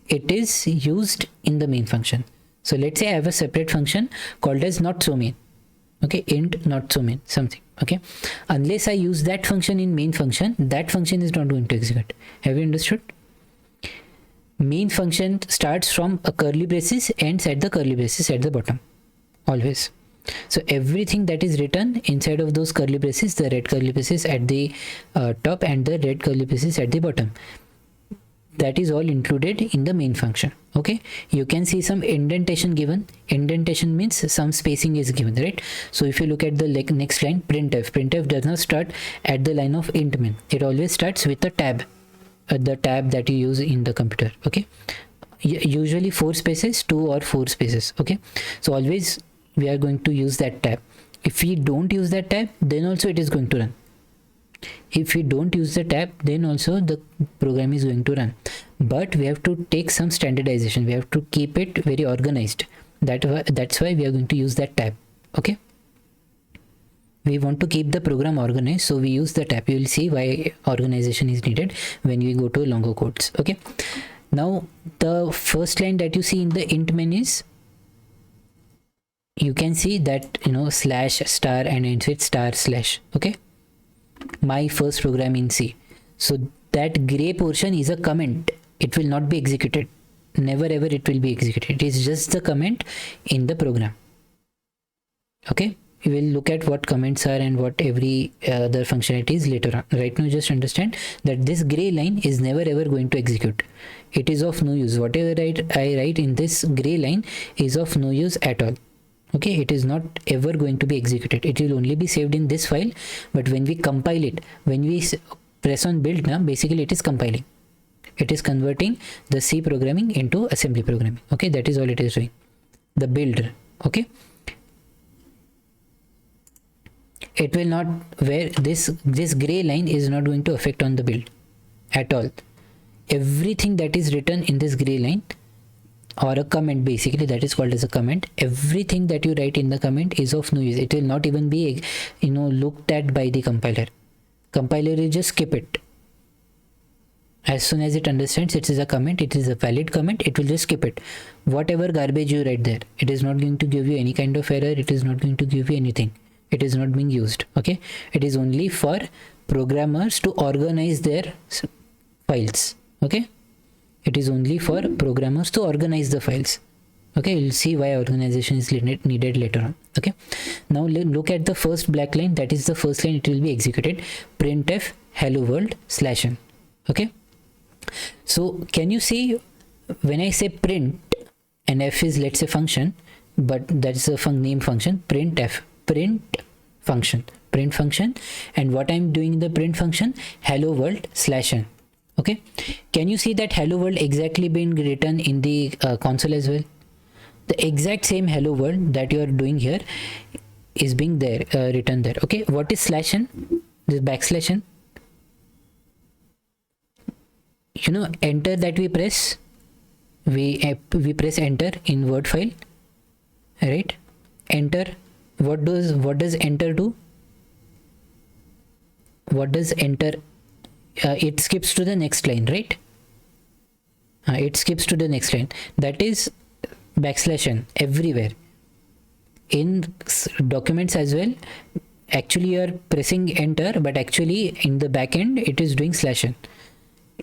S1: it is used in the main function. So let's say I have a separate function called as not so main. Okay, int not so main something. Okay, unless I use that function in main function, that function is not going to execute. Have you understood? Main function starts from a curly braces, ends at the curly braces at the bottom always. So everything that is written inside of those curly braces, the red curly braces at the top and the red curly braces at the bottom, that is all included in the main function. Okay, you can see some indentation given. Indentation means some spacing is given, right? So if you look at the next line, printf does not start at the line of int main. It always starts with a tab, the tab that you use in the computer. Okay, usually 4 spaces, 2 or 4 spaces. Okay, so always we are going to use that tab. If we don't use that tab, then also it is going to run. If we don't use the tab, then also the program is going to run. But we have to take some standardization. We have to keep it very organized. That's why we are going to use that tab. Okay, we want to keep the program organized, so we use the tab. You will see why organization is needed when we go to longer codes. Okay, now the first line that you see in the int main is, you can see that slash star and ends with star slash. Okay, my first program in C. So that gray portion is a comment. It will not be executed. Never ever it will be executed. It is just the comment in the program. Okay, we will look at what comments are and what every other functionality is later on. Right now just understand that this gray line is never ever going to execute. It is of no use. Whatever I write in this gray line is of no use at all. Okay, it is not ever going to be executed. It will only be saved in this file, but when we compile it, when we press on build now, basically it is compiling. It is converting the C programming into assembly programming. Okay, that is all it is doing. The builder. Okay, it will not, where this gray line is not going to affect on the build at all. Everything that is written in this gray line or a comment, basically that is called as a comment. Everything that you write in the comment is of no use. It will not even be looked at by the compiler. Compiler will just skip it. As soon as it understands it is a comment, it is a valid comment, it will just skip it. Whatever garbage you write there, it is not going to give you any kind of error, it is not going to give you anything. It is not being used. Okay, it is only for programmers to organize their files. Okay, it is only for programmers to organize the files. Okay, you'll see why organization is needed later on. Okay, now look at the first black line. That is the first line. It will be executed. Printf hello world /n. Okay, so can you see when I say print, and f is, let's say, function, but that's a name function, printf, print function, and what I'm doing in the print function, hello world /n. Okay, can you see that hello world exactly being written in the console as well? The exact same hello world that you are doing here is being there written there. Okay, what is /n? This \n. Enter that we press, we press enter in Word file, right? Enter. What does enter do? What does enter? It skips to the next line, right? It skips to the next line. That is \n everywhere in documents as well. Actually you are pressing enter, but actually in the backend it is doing /n.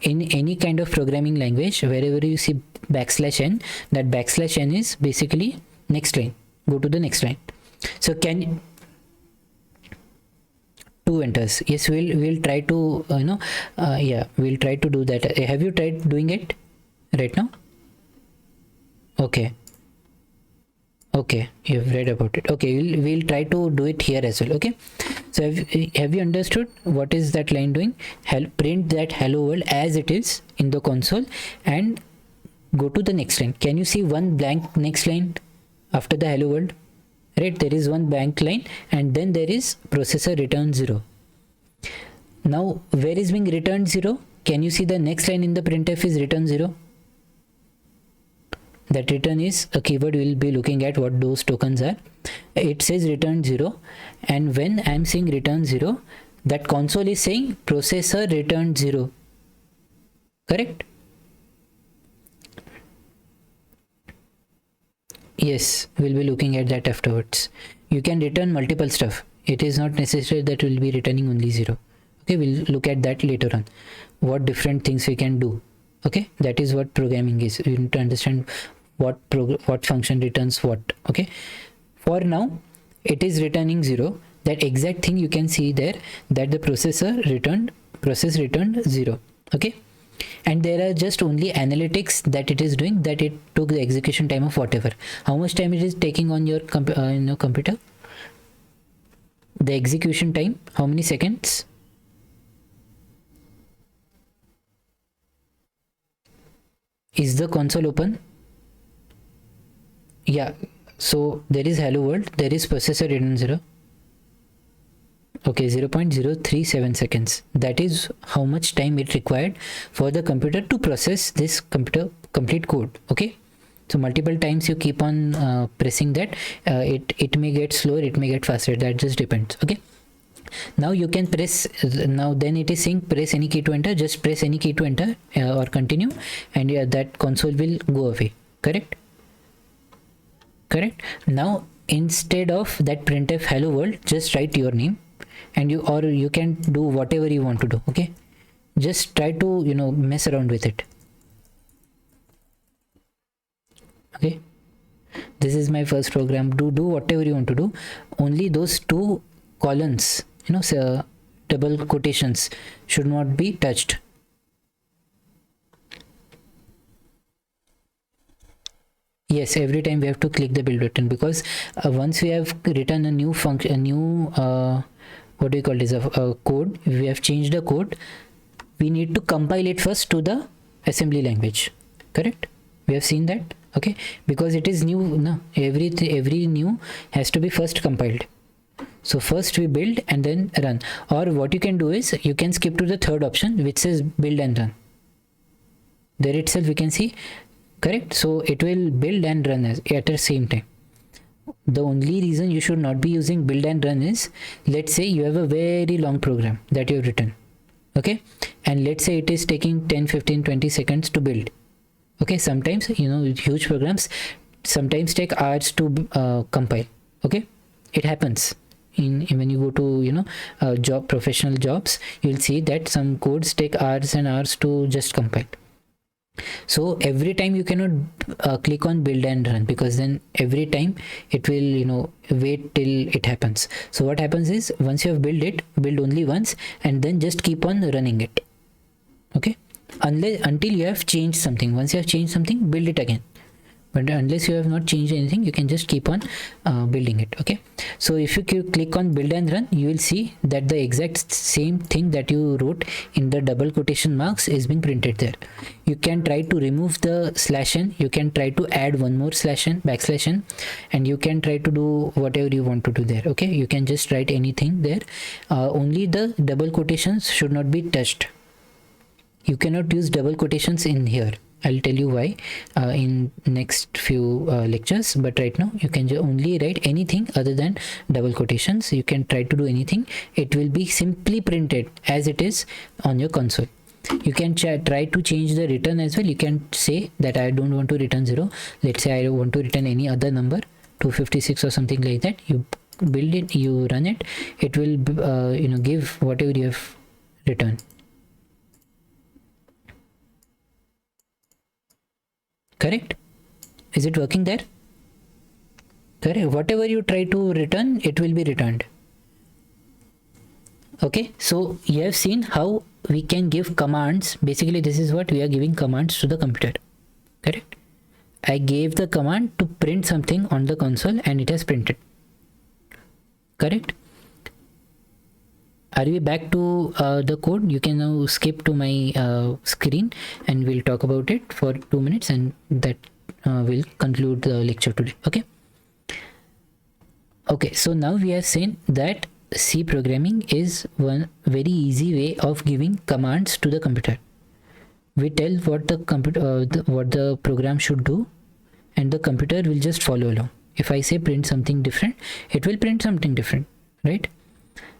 S1: In any kind of programming language, wherever you see \n, that \n is basically next line. Go to the next line. So can two enters. Yes, we'll try to we'll try to do that. Have you tried doing it right now? Okay, you've read about it. Okay, we'll try to do it here as well. Okay, so have you understood what is that line doing? Print that hello world as it is in the console and go to the next line. Can you see one blank next line after the hello world? Right, there is one blank line and then there is processor return 0. Now where is being returned 0? Can you see the next line in the printf is return 0? That return is a keyword. We'll be looking at what those tokens are. It says return 0, and when I'm saying return 0, that console is saying processor returned 0. Correct? Yes, we'll be looking at that afterwards. You can return multiple stuff. It is not necessary that we'll be returning only 0. Okay, we'll look at that later on. What different things we can do. Okay, that is what programming is. You need to understand what function returns what. Okay, for now it is returning 0. That exact thing you can see there, that the process returned 0. Okay, and there are just only analytics that it is doing, that it took the execution time of whatever. How much time it is taking on your computer? The execution time, how many seconds? Is the console open? Yeah, so there is hello world, there is processor return 0. Okay, 0.037 seconds. That is how much time it required for the computer to process this complete code. Okay, so multiple times you keep on pressing that. It may get slower, it may get faster, that just depends. Okay, now you can press, now then it is saying press any key to enter. Just press any key to enter or continue, and yeah, that console will go away. Correct? Now instead of that printf hello world, just write your name, and you can do whatever you want to do. Okay, just try to mess around with it. Okay, this is my first program. Do whatever you want to do. Only those two columns, double quotations, should not be touched. Yes, every time we have to click the build button, because once we have written a new function, a new what do you call this, a code, we have changed the code, we need to compile it first to the assembly language. Correct? We have seen that. Okay, because it is new. No, every new has to be first compiled. So first we build and then run. Or what you can do is you can skip to the third option which says build and run. There itself we can see correct? So it will build and run at the same time. The only reason you should not be using build and run is, let's say you have a very long program that you've written, okay, and let's say it is taking 10, 15, 20 seconds to build. Okay, sometimes huge programs sometimes take hours to compile. Okay, it happens in when you go to professional jobs. You'll see that some codes take hours and hours to just compile. So every time you cannot click on build and run, because then every time it will wait till it happens. So what happens is, once you have built it, build only once and then just keep on running it. Okay, until you have changed something. Once you have changed something, build it again. But unless you have not changed anything, you can just keep on building it. Okay, so if you click on build and run, you will see that the exact same thing that you wrote in the double quotation marks is being printed there. You can try to remove the /n, you can try to add one more /n, \n, and you can try to do whatever you want to do there. Okay, you can just write anything there. Only the double quotations should not be touched. You cannot use double quotations in here. I'll tell you why in next few lectures, but right now you can only write anything other than double quotations. You can try to do anything. It will be simply printed as it is on your console. You can try to change the return as well. You can say that I don't want to return 0. Let's say I want to return any other number, 256 or something like that. You build it, you run it, it will give whatever you have returned. Correct? Is it working there? Correct. Whatever you try to return, it will be returned. Okay, so you have seen how we can give commands. Basically, this is what we are giving commands to the computer. Correct? I gave the command to print something on the console and it has printed. Correct? Are we back to the code? You can now skip to my screen and we'll talk about it for 2 minutes, and that will conclude the lecture today. Okay, so now we have seen that C programming is one very easy way of giving commands to the computer. We tell what the computer what the program should do, and the computer will just follow along. If I say print something different, it will print something different, right?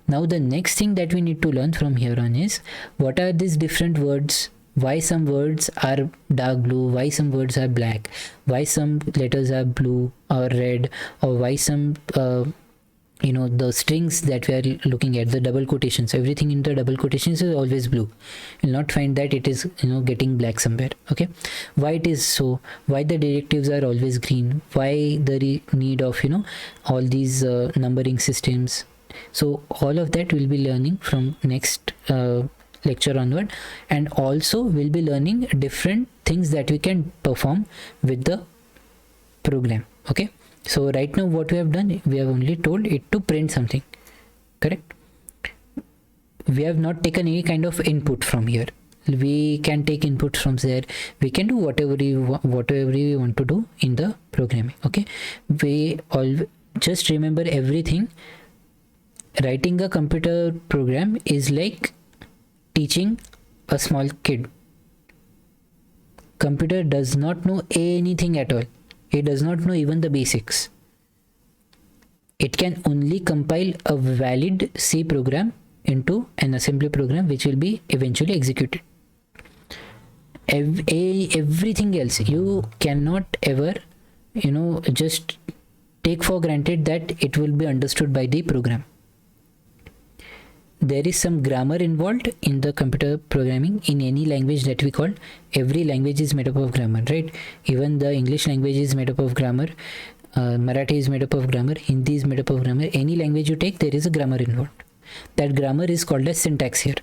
S1: Now the next thing that we need to learn from here on is, what are these different words? Why some words are dark blue, why some words are black, why some letters are blue or red, or why some the strings that we are looking at, the double quotations, everything in the double quotations is always blue. You'll not find that it is getting black somewhere. Okay, why it is so, why the directives are always green, why the need of all these numbering systems. So all of that we'll be learning from next lecture onward, and also we'll be learning different things that we can perform with the program. Okay, so right now what we have done, we have only told it to print something. Correct? We have not taken any kind of input from here. We can take input from there. We can do whatever we want to do in the programming. Okay, we all just remember everything. Writing a computer program is like teaching a small kid. Computer does not know anything at all. It does not know even the basics. It can only compile a valid C program into an assembly program which will be eventually executed. Everything else you cannot ever just take for granted that it will be understood by the program. There is some grammar involved in the computer programming in any language that we call. Every language is made up of grammar, right? Even the English language is made up of grammar. Marathi is made up of grammar. Hindi is made up of grammar. Any language you take, there is a grammar involved. That grammar is called as syntax here.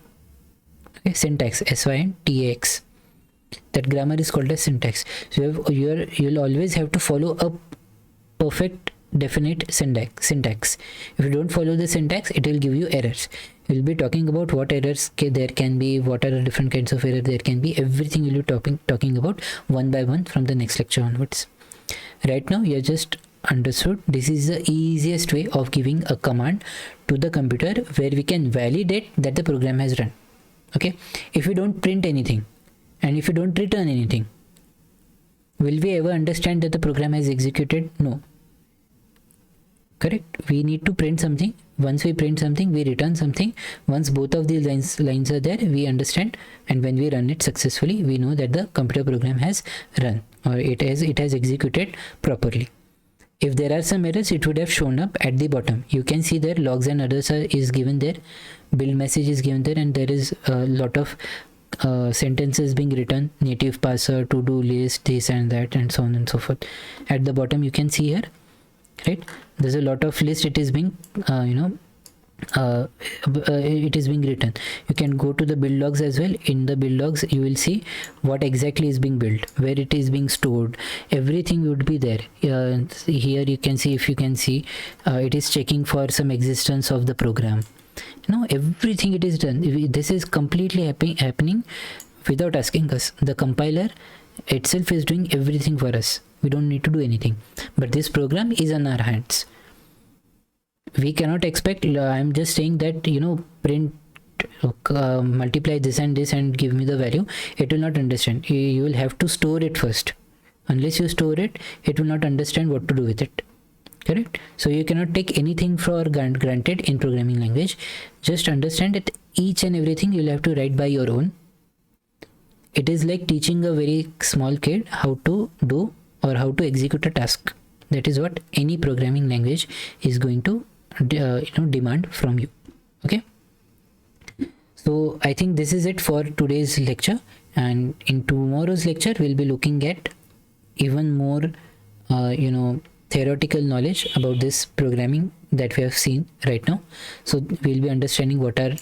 S1: Okay, syntax, syntax. That grammar is called as syntax. So you'll always have to follow a perfect definite syntax. If you don't follow the syntax, it will give you errors. We'll be talking about what errors there can be, what are the different kinds of error there can be. Everything we'll be talking about one by one from the next lecture onwards. Right now you just understood this is the easiest way of giving a command to the computer where we can validate that the program has run. Okay, if you don't print anything and if you don't return anything, Will we ever understand that the program has executed? No. Correct. We need to print something. Once we print something, we return something. Once both of these lines are there, we understand, and when we run it successfully, we know that the computer program has run, or it has executed properly. If there are some errors, it would have shown up at the bottom. You can see there logs and others is given there, build message is given there, and there is a lot of sentences being written, native parser, to-do list, this and that, and so on and so forth. At the bottom you can see here, right, there's a lot of list. It is being it is being written. You can go to the build logs as well. In the build logs you will see what exactly is being built, where it is being stored, everything would be there. Here you can see, if you can see, it is checking for some existence of the program. Everything it is done. This is completely happening without asking us. The compiler itself is doing everything for us. We don't need to do anything, but this program is on our hands. We cannot expect, I'm just saying that, print multiply this and this and give me the value. It will not understand. You will have to store it first. Unless you store it, it will not understand what to do with it. Correct? So you cannot take anything for granted in programming language. Just understand that each and everything you'll have to write by your own. It is like teaching a very small kid how to do or how to execute a task. That is what any programming language is going to demand from you. Okay, so I think this is it for today's lecture, and in tomorrow's lecture we'll be looking at even more theoretical knowledge about this programming that we have seen right now. So we'll be understanding what are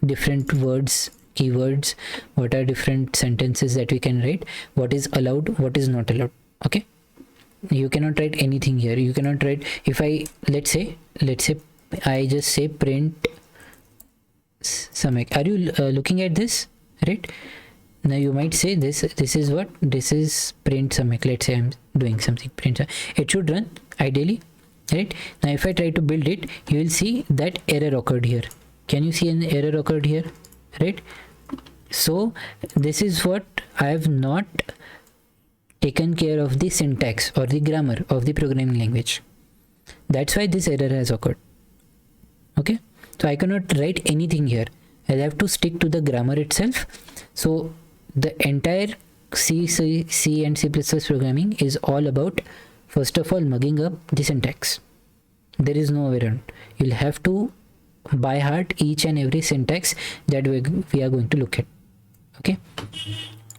S1: different words, keywords, what are different sentences that we can write, what is allowed, what is not allowed. Okay, you cannot write anything here. You cannot write, if I let's say I just say print Samek. Are you looking at this, right? Now you might say this is what, this is print Samek. Let's say I'm doing something, print, it should run ideally, right? Now if I try to build it, you will see that error occurred here. Can you see an error occurred here, right? So this is what I have not taken care of, the syntax or the grammar of the programming language. That's why this error has occurred. Okay, so I cannot write anything here. I have to stick to the grammar itself. So the entire C and C++ programming is all about, first of all, mugging up the syntax. There is no way around. You'll have to by heart each and every syntax that we are going to look at. Okay,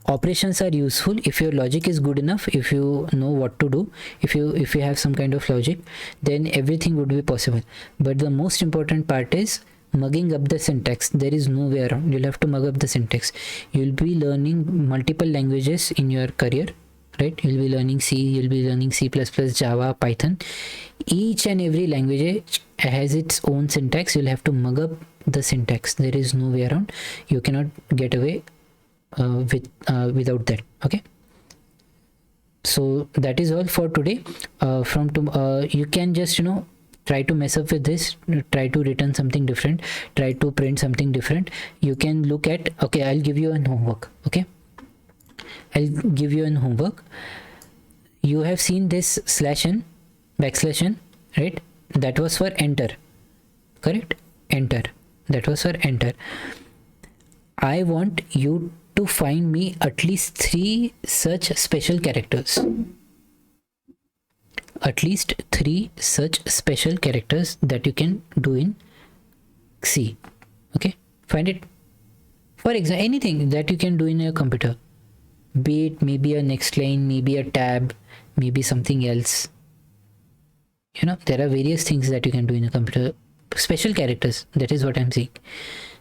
S1: operations are useful if your logic is good enough, if you know what to do, if you have some kind of logic, then everything would be possible. But the most important part is mugging up the syntax. There is no way around. You'll have to mug up the syntax. You'll be learning multiple languages in your career, right? You'll be learning C, you'll be learning C++, Java, Python. Each and every language has its own syntax. You'll have to mug up the syntax. There is no way around. You cannot get away without that. Okay, so that is all for today. You can just try to mess up with this, try to return something different, try to print something different. You can look at, okay, I'll give you an homework. Okay, I'll give you an homework. You have seen this /n, \n, right? That was for enter, correct? Enter, that was for enter. I want you to find me at least 3 such special characters. At least 3 such special characters that you can do in C. Okay, find it. For example, anything that you can do in your computer, be it maybe a next line, maybe a tab, maybe something else. There are various things that you can do in a computer. Special characters, that is what I'm saying.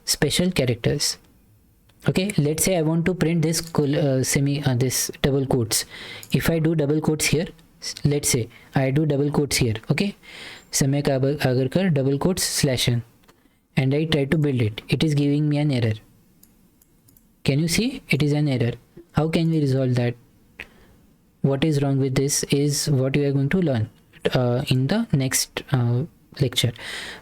S1: Special characters. Okay, let's say I want to print this this double quotes. If I do double quotes here, let's say I do double quotes here, okay, Samek Agarkar double quotes /n, and I try to build it. It is giving me an error. Can you see? It is an error. How can we resolve that? What is wrong with this is what you are going to learn in the next lecture,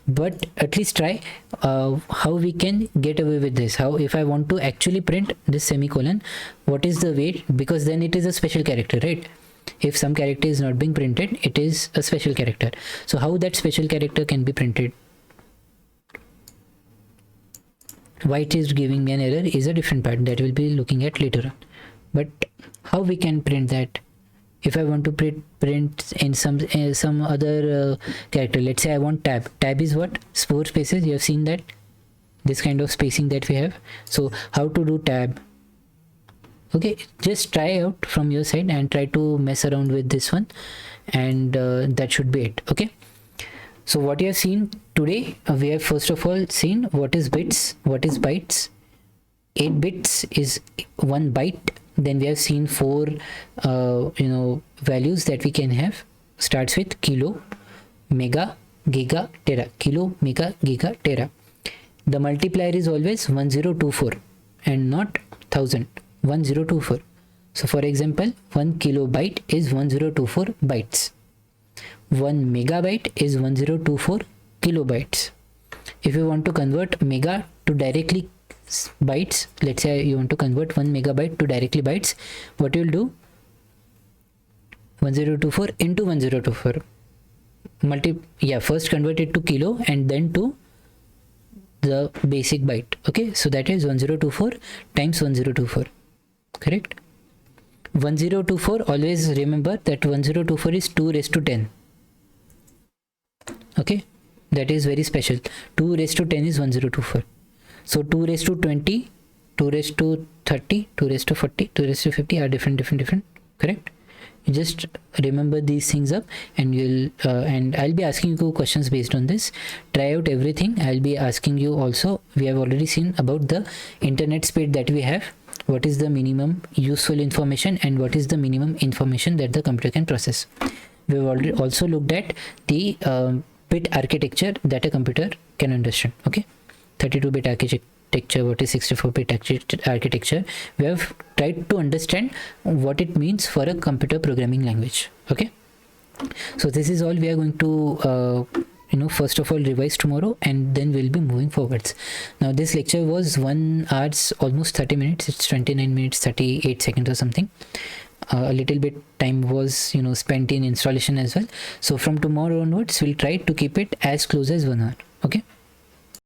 S1: but at least try how we can get away with this. How if I want to actually print this semicolon, what is the way, because then it is a special character, right? If some character is not being printed, it is a special character. So how that special character can be printed, why it is giving me an error is a different part that we'll be looking at later on. But how we can print that? If I want to print in some other character, let's say I want tab. Tab is what? 4 spaces. You have seen that, this kind of spacing that we have. So how to do tab? Okay, just try out from your side and try to mess around with this one, and that should be it. Okay, so what you have seen today, we have first of all seen what is bits, what is bytes. 8 bits is 1 byte. Then we have seen 4 values that we can have. Starts with kilo, mega, giga, tera. Kilo, mega, giga, tera. The multiplier is always 1024 and not 1000. 1024. So for example, 1 kilobyte is 1024 bytes. 1 megabyte is 1024 kilobytes. If you want to convert mega to directly bytes, let's say you want to convert 1 megabyte to directly bytes, what you will do? 1024 into 1024. First convert it to kilo and then to the basic byte. Okay, so that is 1024 times 1024. Correct? 1024, always remember that 1024 is 2 raised to 10. Okay, that is very special. 2 raised to 10 is 1024. So 2 raised to 20, 2 raised to 30, 2 raised to 40, 2 raised to 50 are different. Correct? You just remember these things up, and you'll and I'll be asking you questions based on this. Try out everything. I'll be asking you also, we have already seen about the internet speed that we have. What is the minimum useful information and what is the minimum information that the computer can process. We've already also looked at the bit architecture that a computer can understand. Okay, 32-bit architecture, what is 64-bit architecture. We have tried to understand what it means for a computer programming language. Okay, so this is all we are going to first of all revise tomorrow, and then we'll be moving forwards. Now this lecture was 1 hour almost 30 minutes. It's 29 minutes 38 seconds or something. A little bit time was spent in installation as well. So from tomorrow onwards, we'll try to keep it as close as 1 hour. Okay,